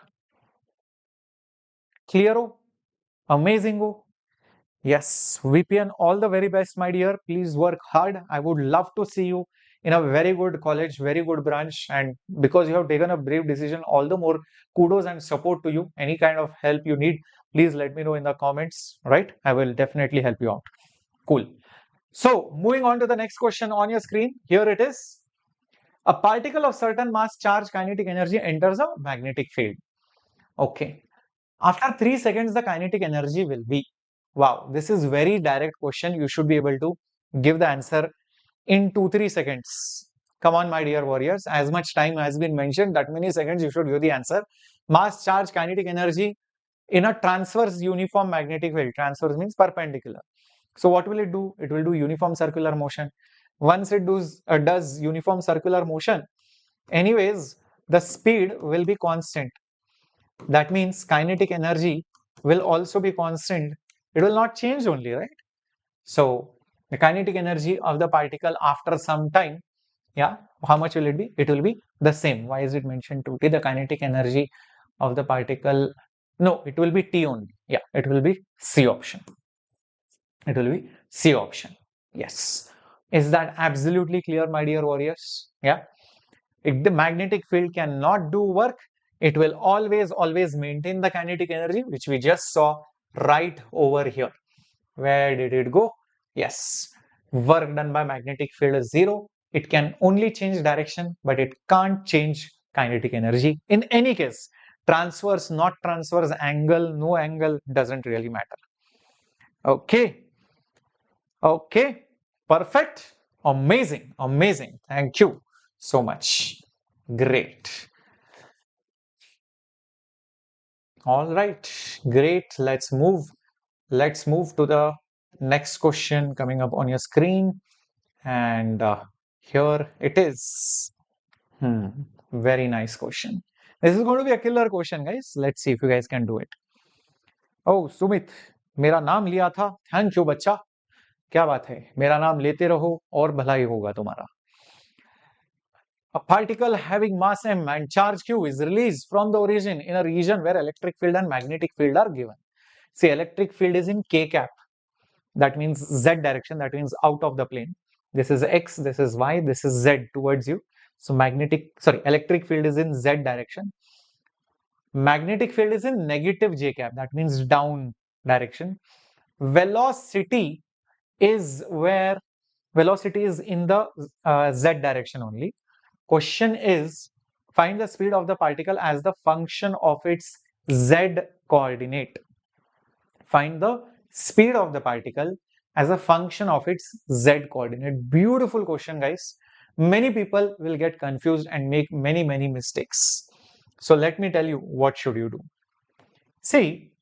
Speaker 1: Clear? Amazing. Yes, VPN, all the very best, my dear. Please work hard. I would love to see you in a very good college, very good branch. And because you have taken a brave decision, all the more kudos and support to you. Any kind of help you need, please let me know in the comments, right? I will definitely help you out. Cool. So moving on to the next question on your screen. Here it is. A particle of certain mass, charge, kinetic energy enters a magnetic field. Okay. After 3 seconds, the kinetic energy will be. Wow, this is very direct question. You should be able to give the answer in 2-3 seconds. Come on, my dear warriors. As much time has been mentioned, that many seconds you should give the answer. Mass, charge, kinetic energy in a transverse uniform magnetic field. Transverse means perpendicular. So what will it do? It will do uniform circular motion. Once it does uniform circular motion, anyways, the speed will be constant. That means kinetic energy will also be constant. It will not change only, right? So the kinetic energy of the particle after some time, yeah, how much will it be? It will be the same. Why is it mentioned 2t? The kinetic energy of the particle, no, it will be t only. Yeah, it will be C option. It will be C option. Yes. Is that absolutely clear, my dear warriors? Yeah. If the magnetic field cannot do work, it will always maintain the kinetic energy, which we just saw right over here. Where did it go? Yes. Work done by magnetic field is 0. It can only change direction, but it can't change kinetic energy. In any case, transverse, not transverse, angle, no angle, doesn't really matter. Okay. Okay. Perfect. Amazing. Amazing. Thank you so much. Great. All right. Great. Let's move to the Next question coming up on your screen, and here it is. Very nice question. This is going to be a killer question, guys. Let's see if you guys can do it. Oh, Sumit, मेरा नाम लिया था. Thank you, बच्चा. क्या बात है? मेरा नाम लेते रहो और भलाई होगा तुम्हारा. A particle having mass m and charge q is released from the origin in a region where electric field and magnetic field are given. See, electric field is in k cap. That means z direction. That means out of the plane. This is x, this is y, this is z towards you. So electric field is in z direction. Magnetic field is in negative j cap. That means down direction. Velocity is in the z direction only. Question is, find the speed of the particle as the function of its z coordinate. Find the speed of the particle as a function of its z coordinate. Beautiful question, guys. Many people will get confused and make many mistakes. So let me tell you, what should you do? See,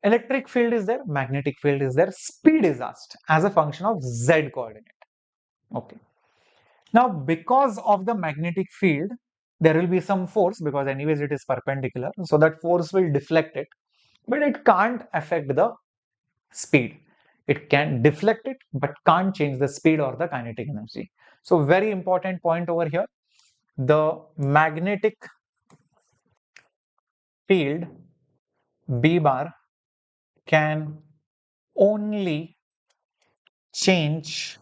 Speaker 1: electric field is there, magnetic field is there, speed is asked as a function of z coordinate. Okay. Now, because of the magnetic field, there will be some force, because anyways it is perpendicular, so that force will deflect it, but it can't affect the speed. It can deflect it, but can't change the speed or the kinetic energy. So very important point over here. The magnetic field B bar can only change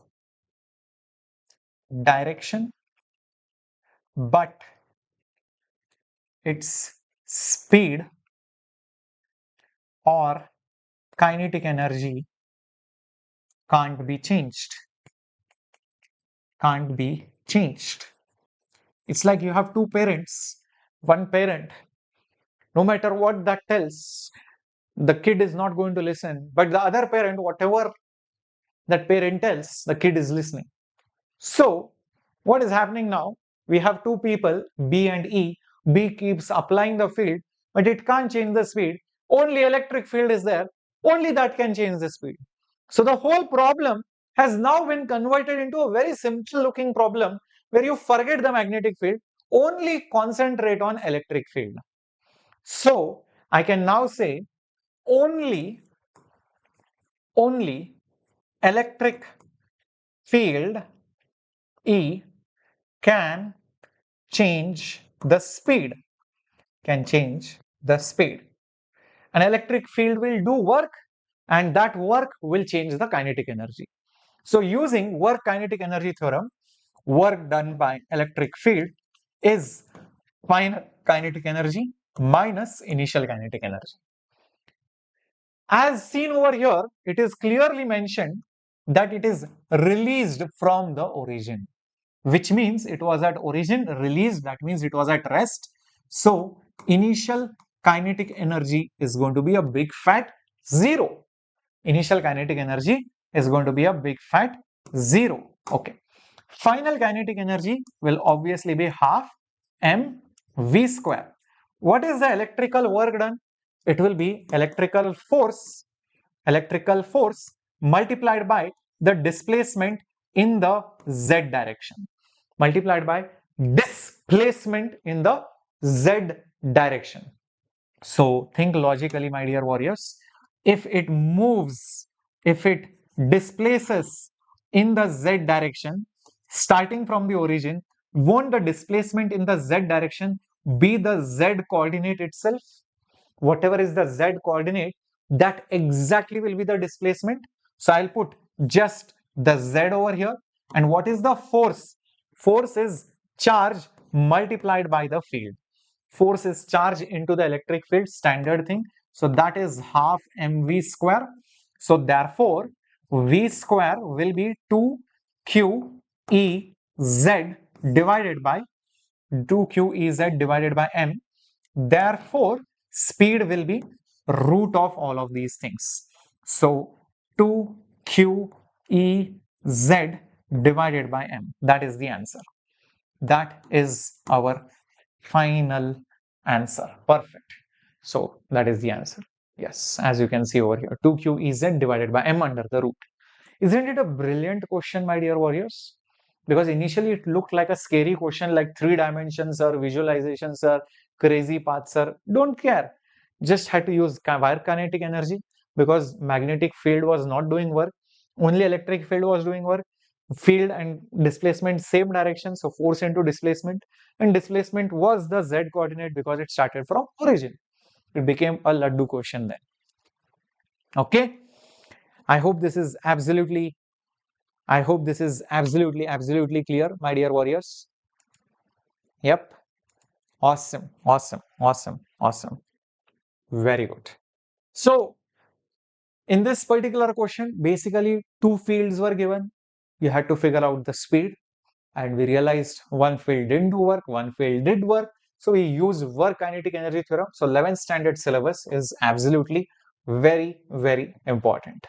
Speaker 1: direction, but its speed or kinetic energy can't be changed. Can't be changed. It's like you have two parents. One parent, no matter what that tells, the kid is not going to listen. But the other parent, whatever that parent tells, the kid is listening. So what is happening now? We have two people, B and E. B keeps applying the field, but it can't change the speed. Only electric field is there. Only that can change the speed. So the whole problem has now been converted into a very simple looking problem where you forget the magnetic field, only concentrate on electric field. So I can now say only electric field E can change the speed. Can change the speed. An electric field will do work, and that work will change the kinetic energy. So using work kinetic energy theorem, work done by electric field is final kinetic energy minus initial kinetic energy. As seen over here, it is clearly mentioned that it is released from the origin, which means it was at origin, released, that means it was at rest. So initial kinetic energy is going to be a big fat 0. Initial kinetic energy is going to be a big fat 0. Okay. Final kinetic energy will obviously be half mv square. What is the electrical work done? It will be electrical force multiplied by the displacement in the z direction. Multiplied by displacement in the z direction. So think logically, my dear warriors. If it moves, if it displaces in the z direction, starting from the origin, won't the displacement in the z direction be the z coordinate itself? Whatever is the z coordinate, that exactly will be the displacement. So I'll put just the z over here. And what is the force? Force is charge multiplied by the field. Force is charge into the electric field, standard thing. So that is half mv square. So therefore, v square will be 2qez divided by 2qez divided by m. Therefore, speed will be root of all of these things. So 2qez divided by m. That is the answer. That is our final answer. Perfect. So that is the answer. Yes, as you can see over here, 2qEz divided by m under the root. Isn't it a brilliant question, my dear warriors? Because initially it looked like a scary question, like 3 dimensions or visualizations or crazy paths or don't care. Just had to use wire kinetic energy because magnetic field was not doing work. Only electric field was doing work. Field and displacement same direction, so force into displacement, and displacement was the z coordinate because it started from origin. It became a laddu question then. Okay, I hope this is absolutely absolutely clear, my dear warriors. Yep. Awesome, awesome, awesome, awesome. Very good. So, in this particular question, basically 2 fields were given. You had to figure out the speed, and we realized one field didn't do work, one field did work. So, we use work kinetic energy theorem. So, 11th standard syllabus is absolutely very, very important.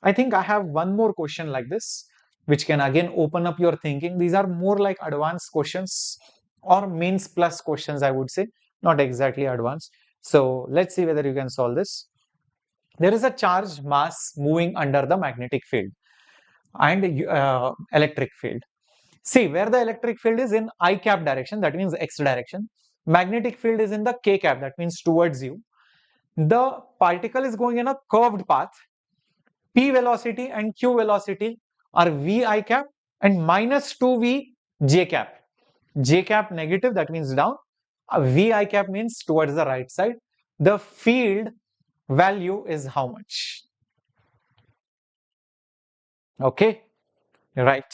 Speaker 1: I think I have one more question like this, which can again open up your thinking. These are more like advanced questions or mains plus questions, I would say, not exactly advanced. So let's see whether you can solve this. There is a charged mass moving under the magnetic field and electric field. See, where the electric field is in I cap direction, that means x direction. Magnetic field is in the k cap, that means towards you. The particle is going in a curved path. P velocity and Q velocity are V I cap and minus 2V J cap. J cap negative, that means down. V I cap means towards the right side. The field value is how much? Okay, right.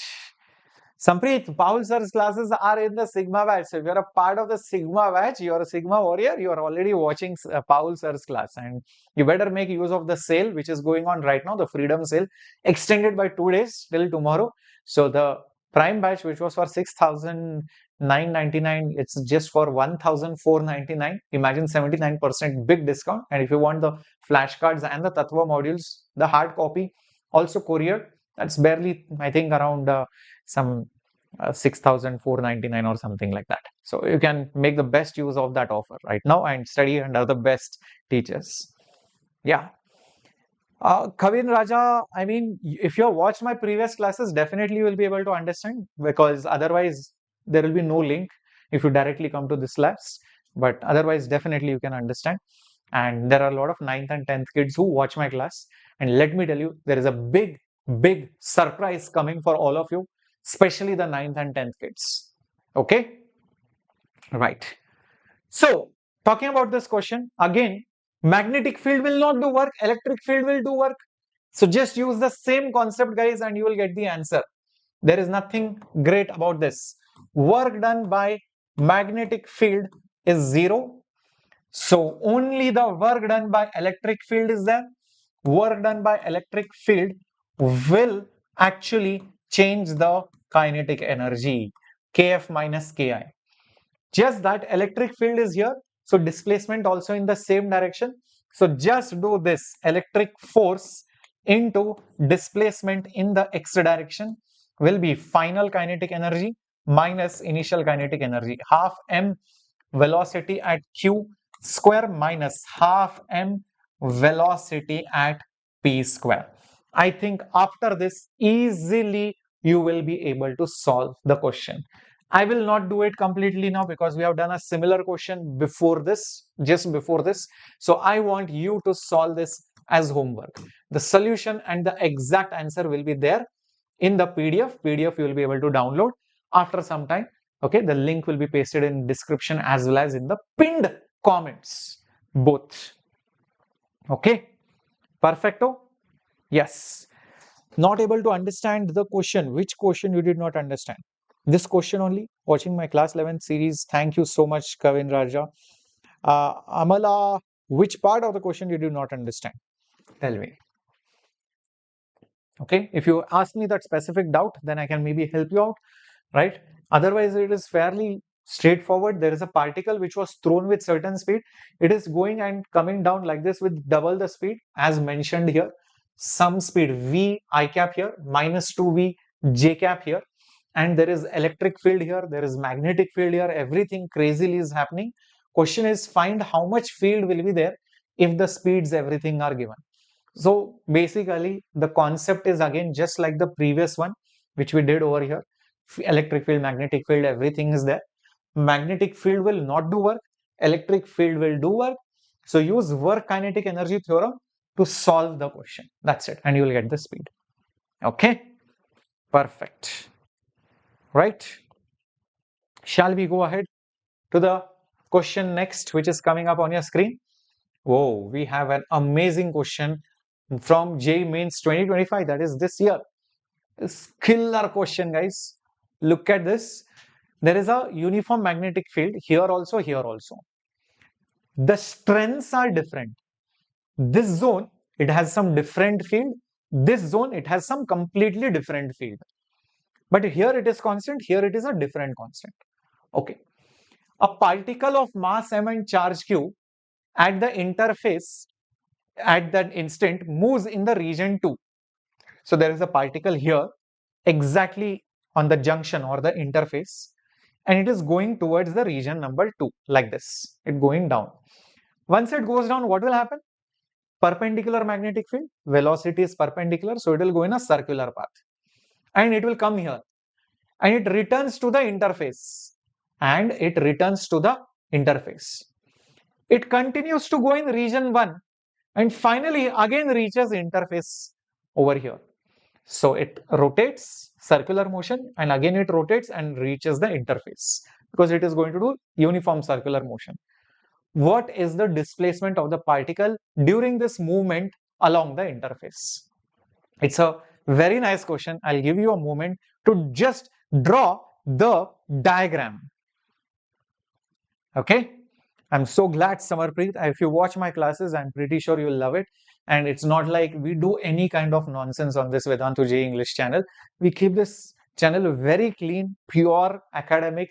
Speaker 1: Sampreet, Paul sir's classes are in the Sigma batch. So if you're a part of the Sigma batch, you're a Sigma warrior, you are already watching Paul sir's class. And you better make use of the sale which is going on right now, the Freedom Sale, extended by 2 days till tomorrow. So the Prime batch, which was for 6,999, it's just for 1,499. Imagine 79% big discount. And if you want the flashcards and the Tattva modules, the hard copy, also courier, that's barely, I think, around some 6,499 or something like that. So you can make the best use of that offer right now and study under the best teachers. Yeah. Kavin Raja, I mean, if you have watched my previous classes, definitely you will be able to understand, because otherwise there will be no link if you directly come to this labs. But otherwise, definitely you can understand. And there are a lot of 9th and 10th kids who watch my class. And let me tell you, there is a big, big surprise coming for all of you, especially the 9th and 10th kids. Okay? Right. So, talking about this question, again, magnetic field will not do work, electric field will do work. So, just use the same concept, guys, and you will get the answer. There is nothing great about this. Work done by magnetic field is 0. So, only the work done by electric field is there. Work done by electric field will actually change the kinetic energy, kf minus ki. Just that electric field is here, so displacement also in the same direction. So just do this, electric force into displacement in the x direction will be final kinetic energy minus initial kinetic energy, half m velocity at q square minus half m velocity at p square. I think after this easily you will be able to solve the question. I will not do it completely now because we have done a similar question before this, just before this. So I want you to solve this as homework. The solution and the exact answer will be there in the PDF. PDF you will be able to download after some time. Okay, the link will be pasted in description as well as in the pinned comments, both. Okay, perfecto. Yes. Not able to understand the question. Which question you did not understand? This question only? Watching my class 11 series. Thank you so much, Kavin Raja. Amala, which part of the question you did not understand? Tell me. Okay, if you ask me that specific doubt, then I can maybe help you out, right? Otherwise, it is fairly straightforward. There is a particle which was thrown with certain speed. It is going and coming down like this with double the speed as mentioned here. Some speed v I cap here, minus 2v j cap here, and there is electric field here, there is magnetic field here, everything crazily is happening. Question is, find how much field will be there if the speeds, everything are given. So basically, the concept is again just like the previous one, which we did over here. Electric field, magnetic field, everything is there. Magnetic field will not do work. Electric field will do work. So use work kinetic energy theorem to solve the question. That's it. And you will get the speed. Okay. Perfect. Right. Shall we go ahead to the question next, which is coming up on your screen? Whoa, we have an amazing question from JEE Mains 2025, that is this year. This killer question, guys. Look at this. There is a uniform magnetic field here also, here also. The strengths are different. This zone, it has some different field. This zone, it has some completely different field. But here it is constant, here it is a different constant. Okay. A particle of mass m and charge q at the interface at that instant moves in the region 2. So there is a particle here exactly on the junction or the interface, and it is going towards the region number 2 like this. It going down. Once it goes down, what will happen? Perpendicular magnetic field, velocity is perpendicular, so it will go in a circular path. And it will come here. And it returns to the interface. And it returns to the interface. It continues to go in region 1 and finally again reaches interface over here. So it rotates, circular motion, and again it rotates and reaches the interface because it is going to do uniform circular motion. What is the displacement of the particle during this movement along the interface? It's a very nice question. I'll give you a moment to just draw the diagram. Okay. I'm so glad, Samarpreet. If you watch my classes, I'm pretty sure you'll love it. And it's not like we do any kind of nonsense on this Vedantu JEE English channel. We keep this channel very clean, pure, academic.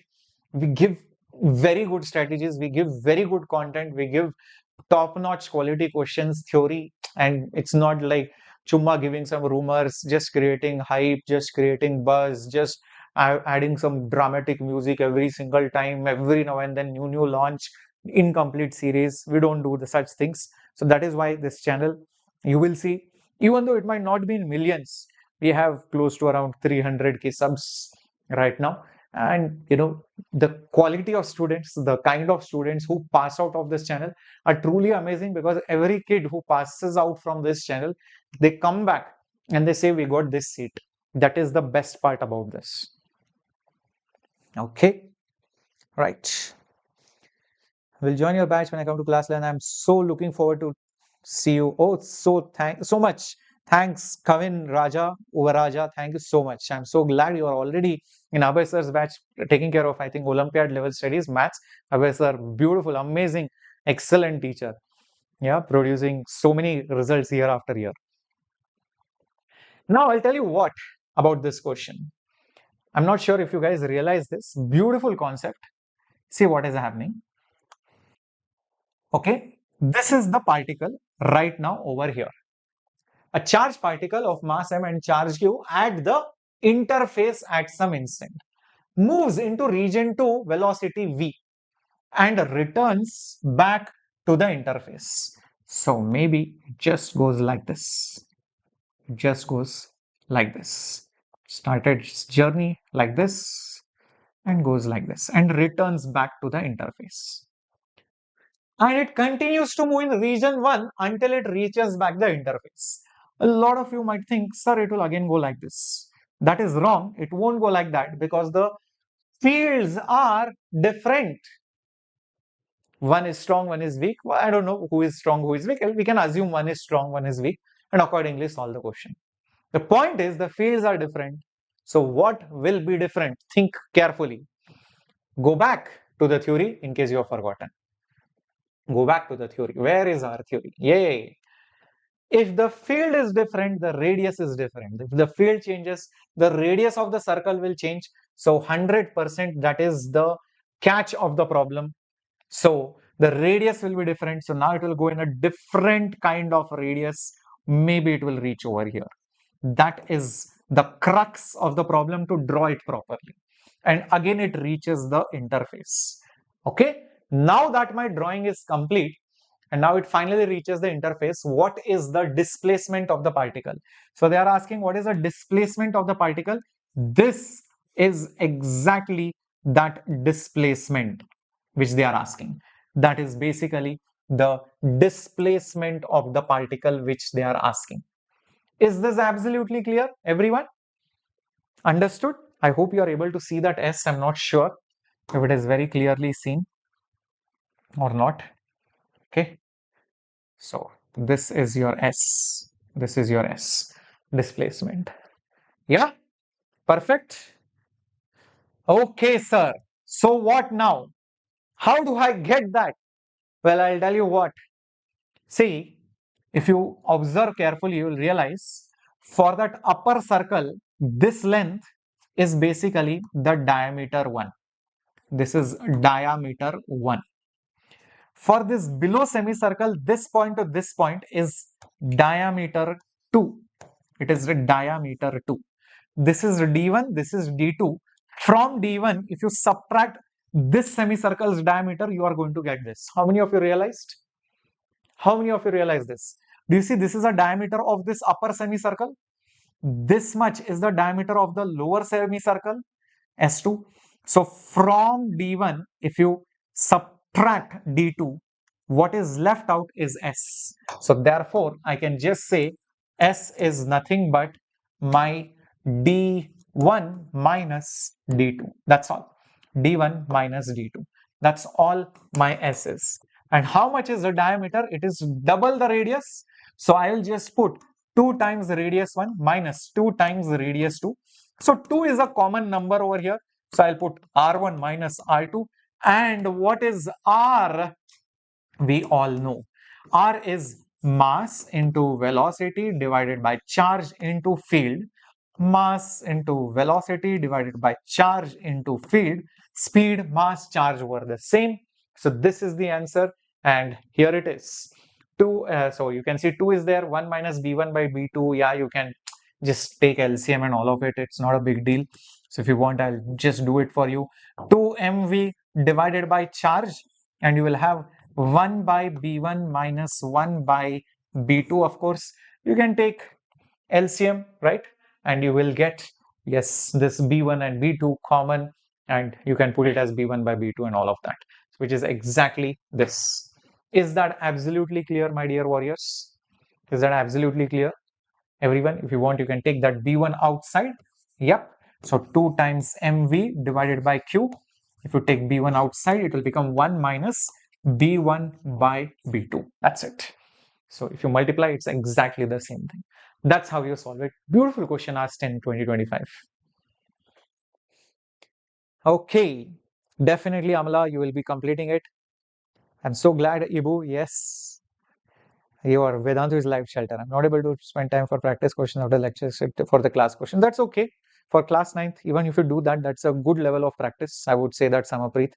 Speaker 1: We give very good strategies. We give very good content. We give top-notch quality questions, theory. And it's not like chumma giving some rumors, just creating hype, just creating buzz, just adding some dramatic music every single time, every now and then new launch, incomplete series. We don't do the such things. So that is why this channel, you will see, even though it might not be in millions, we have close to around 300k subs right now. And you know, the quality of students, the kind of students who pass out of this channel are truly amazing, because every kid who passes out from this channel, they come back and they say, we got this seat. That is the best part about this. Okay, right. Will join your batch when I come to class 11. I'm so looking forward to see you. Oh, so much. Thanks, Kavin Raja, Uvaraja. Thank you so much. I'm so glad you are already in Abhay Sir's batch, taking care of, I think, Olympiad level studies, maths. Abhay Sir, beautiful, amazing, excellent teacher. Yeah, producing so many results year after year. Now, I'll tell you what about this question. I'm not sure if you guys realize this. Beautiful concept. See what is happening. Okay, this is the particle right now over here. A charged particle of mass m and charge q at the interface at some instant moves into region 2 velocity v and returns back to the interface. So maybe it just goes like this. It just goes like this. Started its journey like this and goes like this and returns back to the interface. And it continues to move in region 1 until it reaches back the interface. A lot of you might think, sir, it will again go like this. That is wrong. It won't go like that because the fields are different. One is strong, one is weak. Well, I don't know who is strong, who is weak. We can assume one is strong, one is weak, and accordingly solve the question. The point is the fields are different. So what will be different? Think carefully. Go back to the theory in case you have forgotten. Go back to the theory. Where is our theory? Yay! If the field is different, the radius is different. If the field changes, the radius of the circle will change. So 100% that is the catch of the problem. So the radius will be different. So now it will go in a different kind of radius. Maybe it will reach over here. That is the crux of the problem, to draw it properly. And again, it reaches the interface. Okay. Now that my drawing is complete, and now it finally reaches the interface. What is the displacement of the particle? So they are asking what is the displacement of the particle. This is exactly that displacement which they are asking. That is basically the displacement of the particle which they are asking. Is this absolutely clear, everyone? Understood? I hope you are able to see that S. I'm not sure if it is very clearly seen or not. Okay. So this is your S. This is your S. Displacement. Yeah. Perfect. Okay, sir. So what now? How do I get that? Well, I'll tell you what. See, if you observe carefully, you will realize for that upper circle, this length is basically the diameter 1. This is diameter 1. For this below semicircle, this point to this point is diameter 2. It is the diameter 2. This is D1, this is D2. From D1, if you subtract this semicircle's diameter, you are going to get this. How many of you realized? How many of you realize this? Do you see this is a diameter of this upper semicircle? This much is the diameter of the lower semicircle, S2. So from D1, if you subtract D2, what is left out is S. So therefore, I can just say S is nothing but my D1 minus D2. That's all. D1 minus D2. That's all my S is. And how much is the diameter? It is double the radius. So I will just put 2 times the radius 1 minus 2 times the radius 2. So 2 is a common number over here. So I'll put R1 minus R2. And what is R? We all know. R is mass into velocity divided by charge into field. Mass into velocity divided by charge into field. Speed, mass, charge were the same. So this is the answer, and here it is. 2, so you can see 2 is there, 1 minus b1 by b2. Yeah, you can just take LCM and all of it. It's not a big deal. So if you want, I'll just do it for you. 2 mv divided by charge, and you will have 1 by b1 minus 1 by b2. Of course, you can take LCM, right? And you will get, yes, this b1 and b2 common, and you can put it as b1 by b2 and all of that, which is exactly this. Is that absolutely clear, my dear warriors? Is that absolutely clear? Everyone, if you want, you can take that b1 outside. Yep. So 2 times mv divided by q. If you take b1 outside, it will become 1 minus b1 by b2. That's it. So if you multiply, it's exactly the same thing. That's how you solve it. Beautiful question asked in 2025. Okay. Definitely, Amala, you will be completing it. I'm so glad, Ibu. Yes. Your Vedantu is live shelter. I'm not able to spend time for practice questions after lectures for the class question. That's okay. For class 9th, even if you do that, that's a good level of practice. I would say that, Samapreet.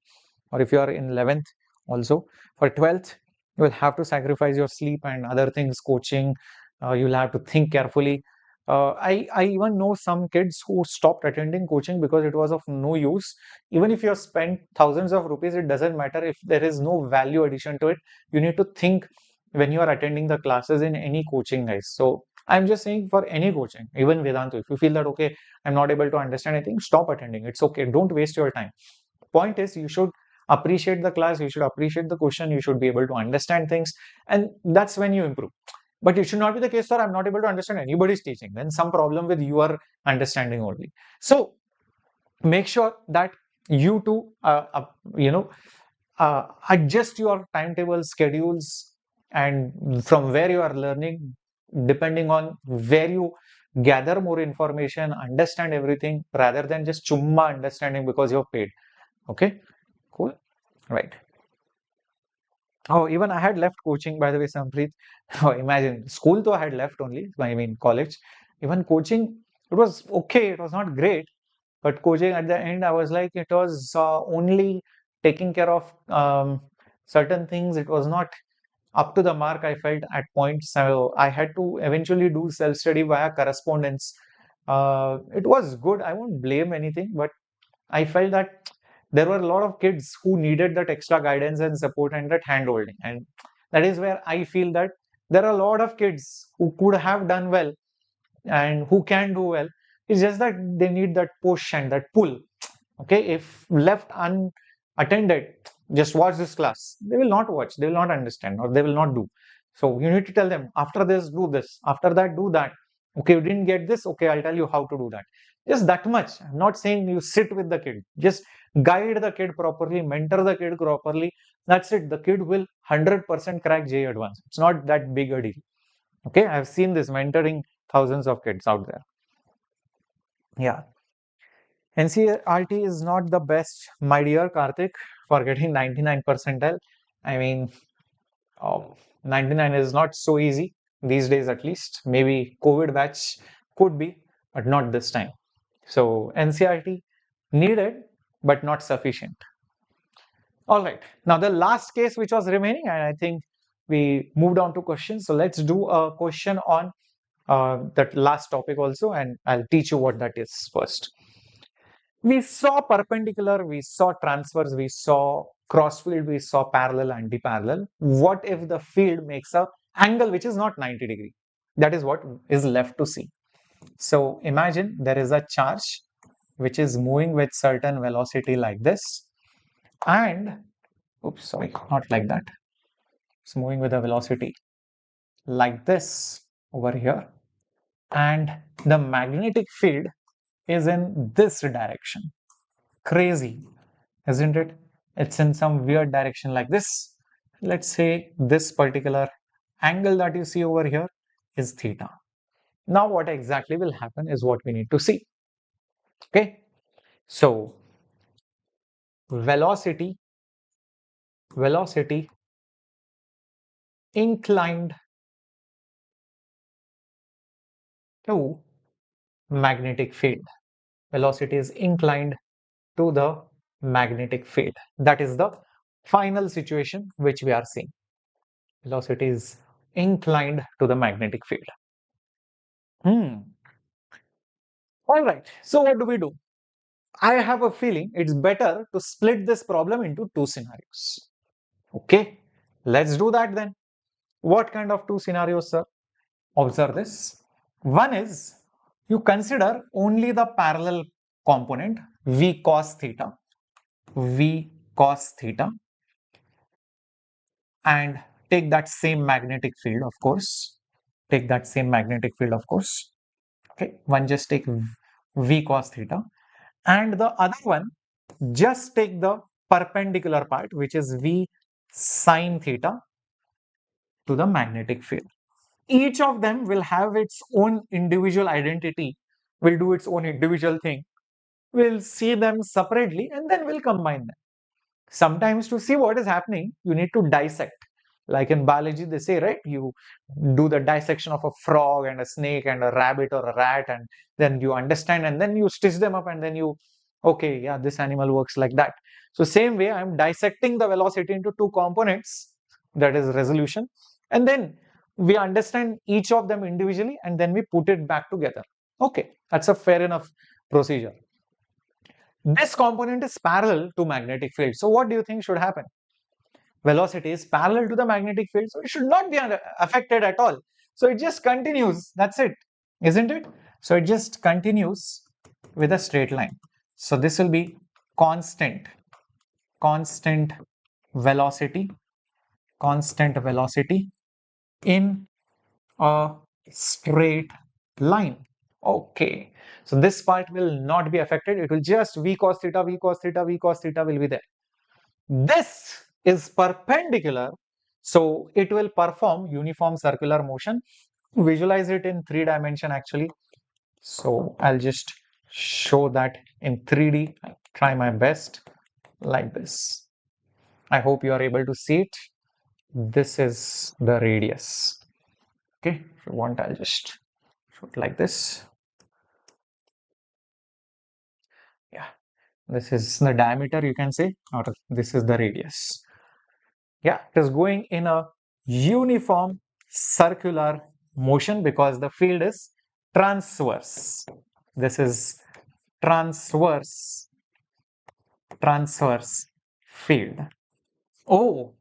Speaker 1: Or if you are in 11th also. For 12th, you will have to sacrifice your sleep and other things, coaching. You'll have to think carefully. I even know some kids who stopped attending coaching because it was of no use. Even if you have spent thousands of rupees, it doesn't matter if there is no value addition to it. You need to think when you are attending the classes in any coaching, guys. So I'm just saying, for any coaching, even Vedantu, if you feel that, okay, I'm not able to understand anything, stop attending. It's okay. Don't waste your time. Point is, you should appreciate the class, you should appreciate the question, you should be able to understand things, and that's when you improve. But it should not be the case, sir, I'm not able to understand anybody's teaching. Then some problem with your understanding only. So make sure that you too, adjust your timetable, schedules, and from where you are learning, depending on where you gather more information, understand everything, rather than just chumma understanding because you're paid. Okay, cool, right. Oh, even I had left coaching, by the way, Sampreet. Oh, imagine, school though I had left only, I mean college. Even coaching, it was okay, it was not great, but coaching at the end, I was like, it was only taking care of certain things. It was not up to the mark, I felt at points. So I had to eventually do self-study via correspondence. It was good. I won't blame anything, but I felt that there were a lot of kids who needed that extra guidance and support and that hand holding. And That is where I feel that there are a lot of kids who could have done well and who can do well. It's just that they need that push and that pull. Okay, if left unattended, just watch this class, they will not watch, they will not understand, or they will not do. So you need to tell them, after this do this, after that do that. Okay, you didn't get this, okay, I'll tell you how to do that. Just that much. I'm not saying you sit with the kid, just guide the kid properly, mentor the kid properly. That's it. The kid will 100% crack JEE Advanced. It's not that big a deal. Okay, I've seen this mentoring thousands of kids out there. Yeah. NCRT is not the best, my dear Karthik, for getting 99 percentile. I mean, 99 is not so easy these days, at least. Maybe COVID batch could be, but not this time. So NCRT needed, but not sufficient. All right. Now the last case which was remaining, and I think we moved on to questions. So let's do a question on that last topic also, and I'll teach you what that is first. We saw perpendicular, we saw transverse, we saw cross field, we saw parallel, anti-parallel. What if the field makes a angle which is not 90 degree? That is what is left to see. So imagine there is a charge which is moving with certain velocity like this, and oops, sorry, not like that. It's moving with a velocity like this over here, and the magnetic field is in this direction. Crazy, isn't it? It's in some weird direction like this. Let's say this particular angle that you see over here is theta. Now what exactly will happen is what we need to see. Okay, so velocity inclined to magnetic field. Velocity is inclined to the magnetic field. That is the final situation which we are seeing. Velocity is inclined to the magnetic field. All right. So what do we do? I have a feeling it's better to split this problem into two scenarios. Okay. Let's do that then. What kind of two scenarios, sir? Observe this. One is you consider only the parallel component V cos theta, and take that same magnetic field, of course. Take that same magnetic field, of course. Okay, one just take V cos theta, and the other one just take the perpendicular part, which is V sin theta, to the magnetic field. Each of them will have its own individual identity, will do its own individual thing. We'll see them separately and then we'll combine them. Sometimes to see what is happening, you need to dissect. Like in biology, they say, right? You do the dissection of a frog and a snake and a rabbit or a rat, and then you understand, and then you stitch them up, and then you, okay, yeah, this animal works like that. So same way, I'm dissecting the velocity into two components, that is resolution, and then we understand each of them individually, and then we put it back together. Okay, that's a fair enough procedure. This component is parallel to magnetic field. So what do you think should happen? Velocity is parallel to the magnetic field, so it should not be affected at all. So it just continues. That's it, isn't it? So it just continues with a straight line. So this will be constant velocity, in a straight line. Okay, so this part will not be affected. It will just V cos theta will be there. This is perpendicular, so it will perform uniform circular motion. Visualize it in 3 dimension actually. So I'll just show that in 3D. I'll try my best like this. I hope you are able to see it. This is the radius. Okay, if you want, I'll just show it like this. Yeah, this is the diameter, you can say, or this is the radius. Yeah, it is going in a uniform circular motion because the field is transverse. This is transverse field. Oh,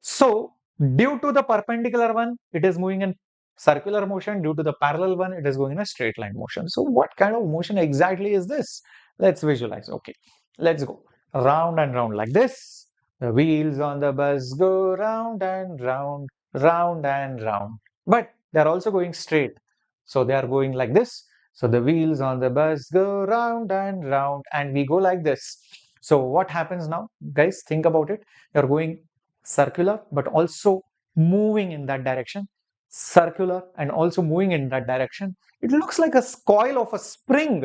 Speaker 1: so Due to the perpendicular one, it is moving in circular motion. Due to the parallel one, it is going in a straight line motion. So what kind of motion exactly is this? Let's visualize. Okay, let's go round and round like this. The wheels on the bus go round and round, round and round. But they're also going straight. So they are going like this. So the wheels on the bus go round and we go like this. So what happens now? Guys, think about it. You're going circular but also moving in that direction, circular and also moving in that direction. It looks like a coil of a spring.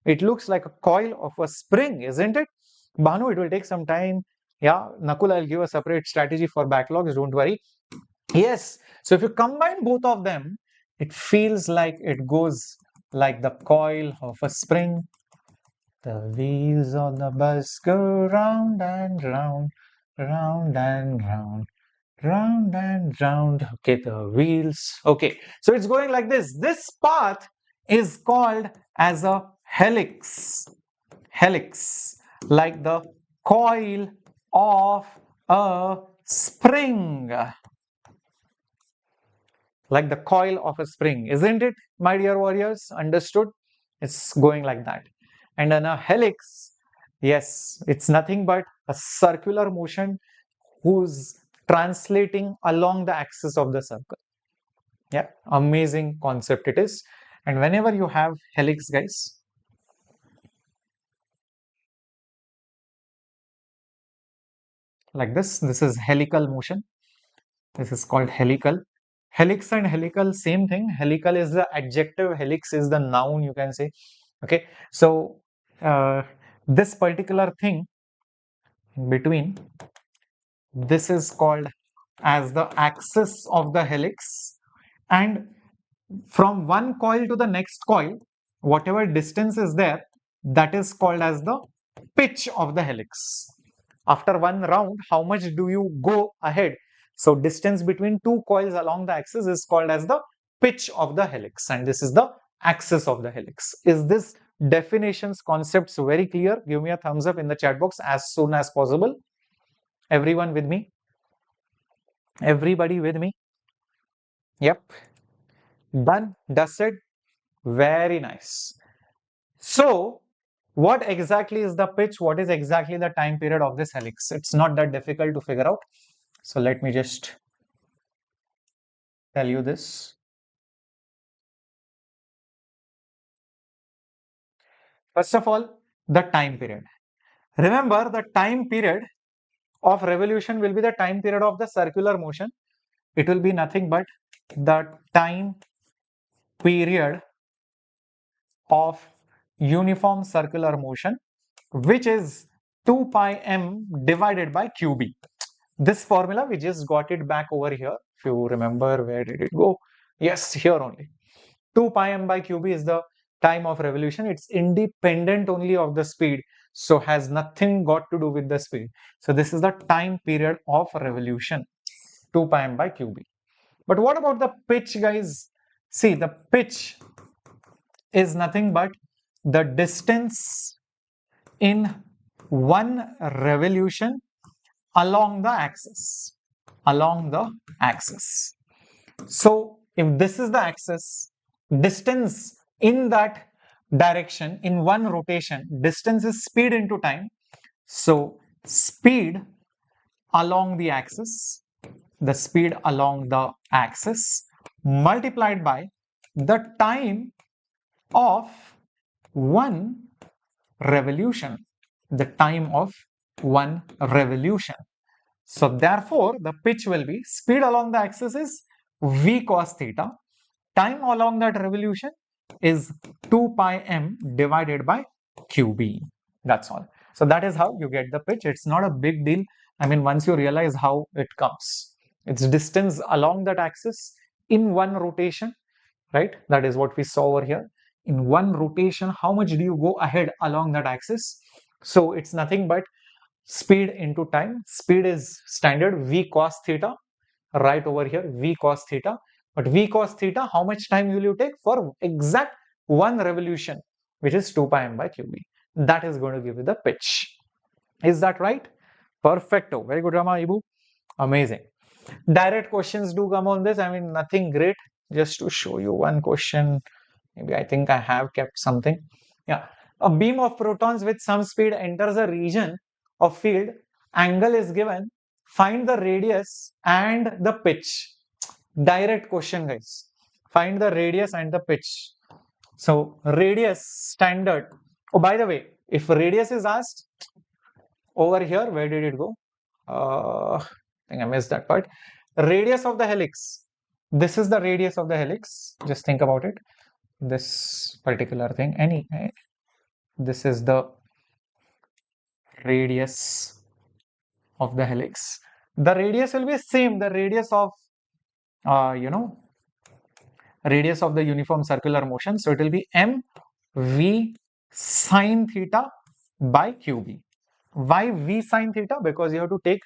Speaker 1: It looks like a coil of a spring, isn't it? Bhanu, it will take some time. Yeah, Nakul, I'll give a separate strategy for backlogs, don't worry. Yes, so if you combine both of them, it feels like it goes like the coil of a spring. The wheels on the bus go round and round, round and round, round and round. Okay, the wheels. Okay, so it's going like this. This path is called as a helix. Helix, like the coil of a spring. Like the coil of a spring, isn't it, my dear warriors? Understood? It's going like that. And in a helix, yes, it's nothing but a circular motion who's translating along the axis of the circle. Yeah, amazing concept it is. And whenever you have helix, guys, like this is helical motion. This is called helical. Helix and helical, same thing. Helical is the adjective, helix is the noun, you can say. Okay, so this particular thing in between, this is called as the axis of the helix, and from one coil to the next coil, whatever distance is there, that is called as the pitch of the helix. After one round, how much do you go ahead? So distance between two coils along the axis is called as the pitch of the helix, and this is the axis of the helix. Is this definitions, concepts very clear? Give me a thumbs up in the chat box as soon as possible. Everyone with me? Everybody with me? Yep. Done, dusted. Very nice. So, what exactly is the pitch? What is exactly the time period of this helix? It's not that difficult to figure out. So, let me just tell you this. First of all, the time period. Remember, the time period of revolution will be the time period of the circular motion. It will be nothing but the time period of uniform circular motion, which is 2 pi m divided by qb. This formula, we just got it back over here. If you remember, where did it go? Yes, here only. 2 pi m by qb is the time of revolution. It's independent only of the speed, so has nothing got to do with the speed. So this is the time period of revolution, 2 pi m by qb. But what about the pitch, guys? See, the pitch is nothing but the distance in one revolution along the axis. Along the axis. So if this is the axis, distance in that direction in one rotation, distance is speed into time. So speed along the axis, the speed along the axis multiplied by the time of one revolution, the time of one revolution. So therefore, the pitch will be speed along the axis is v cos theta. Time along that revolution is 2 pi m divided by qb. That's all. So that is how you get the pitch. It's not a big deal. I mean, once you realize how it comes, it's distance along that axis in one rotation, right? That is what we saw over here. In one rotation, how much do you go ahead along that axis? So it's nothing but speed into time. Speed is standard v cos theta, right over here, v cos theta. But v cos theta, how much time will you take for exact one revolution, which is 2 pi m by qb. That is going to give you the pitch. Is that right? Perfecto. Very good, Rama Ibu. Amazing. Direct questions do come on this. I mean, nothing great. Just to show you one question. Maybe I think I have kept something. Yeah. A beam of protons with some speed enters a region of field. Angle is given. Find the radius and the pitch. Direct question, guys. Find the radius and the pitch. So radius standard. Oh, by the way, if radius is asked over here, where did it go? I think I missed that part. Radius of the helix. This is the radius of the helix. Just think about it. This particular thing. This is the radius of the helix. The radius will be same. The radius of radius of the uniform circular motion. So it will be mv sine theta by qb. Why v sine theta? Because you have to take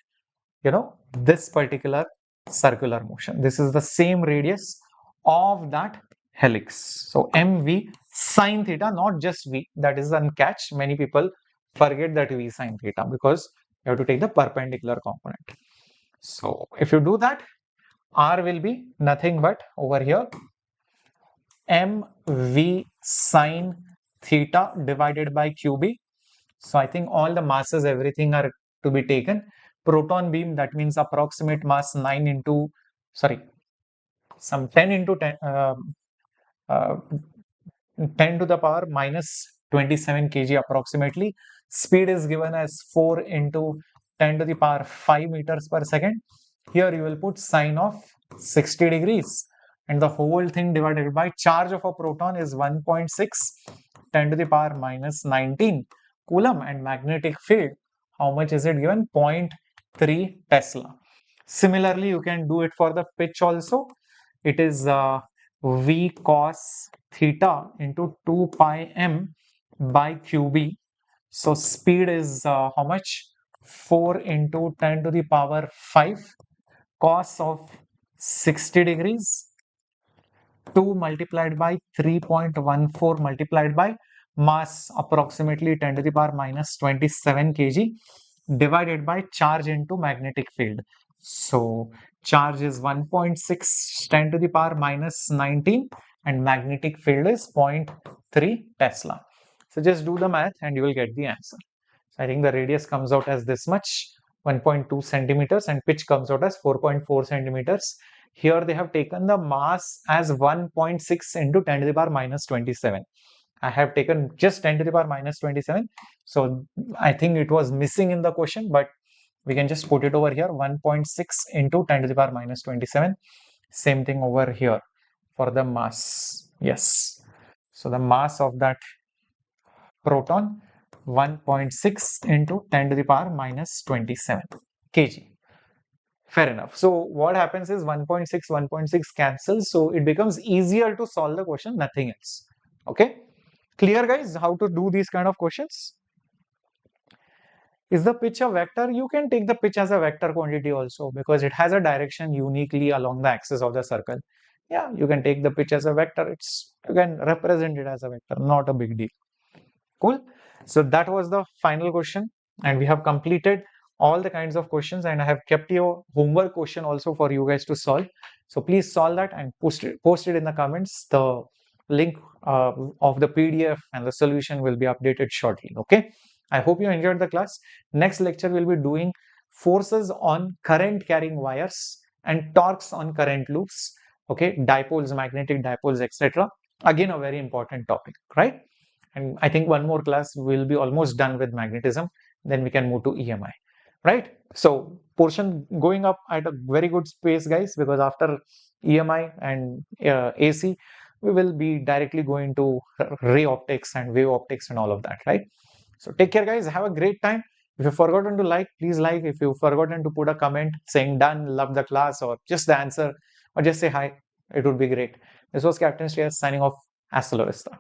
Speaker 1: this particular circular motion. This is the same radius of that helix. So mv sine theta, not just v. That is one catch. Many people forget that v sine theta because you have to take the perpendicular component. So if you do that, r will be nothing but over here mv sine theta divided by qb. So I think all the masses, everything are to be taken. Proton beam, that means approximate mass 9 into, sorry, some 10 into 10, 10 to the power minus 27 kg approximately. Speed is given as 4 into 10 to the power 5 meters per second. Here you will put sine of 60 degrees. And the whole thing divided by charge of a proton is 1.6 10 to the power minus 19 coulomb, and magnetic field, how much is it given? 0.3 Tesla. Similarly, you can do it for the pitch also. It is v cos theta into 2 pi m by qb. So speed is how much? 4 into 10 to the power 5 cos of 60 degrees 2 multiplied by 3.14 multiplied by mass approximately 10 to the power minus 27 kg divided by charge into magnetic field. So charge is 1.6 10 to the power minus 19 and magnetic field is 0.3 Tesla. So just do the math and you will get the answer. So I think the radius comes out as this much, 1.2 centimeters, and pitch comes out as 4.4 centimeters. Here they have taken the mass as 1.6 into 10 to the power minus 27. I have taken just 10 to the power minus 27. So I think it was missing in the question, but we can just put it over here, 1.6 into 10 to the power minus 27. Same thing over here for the mass. Yes. So the mass of that proton, 1.6 into 10 to the power minus 27 kg. Fair enough. So what happens is 1.6 cancels. So it becomes easier to solve the question, nothing else. Okay. Clear, guys, how to do these kind of questions? Is the pitch a vector? You can take the pitch as a vector quantity also because it has a direction uniquely along the axis of the circle. Yeah, you can take the pitch as a vector. You can represent it as a vector, not a big deal. Cool. So that was the final question and we have completed all the kinds of questions, and I have kept your homework question also for you guys to solve. So please solve that and post it in the comments. The link of the PDF and the solution will be updated shortly. Okay. I hope you enjoyed the class. Next lecture we'll be doing forces on current carrying wires and torques on current loops. Okay. Dipoles, magnetic dipoles, etc. Again, a very important topic, right? And I think one more class will be almost done with magnetism. Then we can move to EMI, right? So portion going up at a very good pace, guys, because after EMI and AC, we will be directly going to ray optics and wave optics and all of that, right? So take care, guys. Have a great time. If you've forgotten to like, please like. If you've forgotten to put a comment saying done, love the class, or just the answer, or just say hi, it would be great. This was Captain Shreyas signing off. Hasta la vista.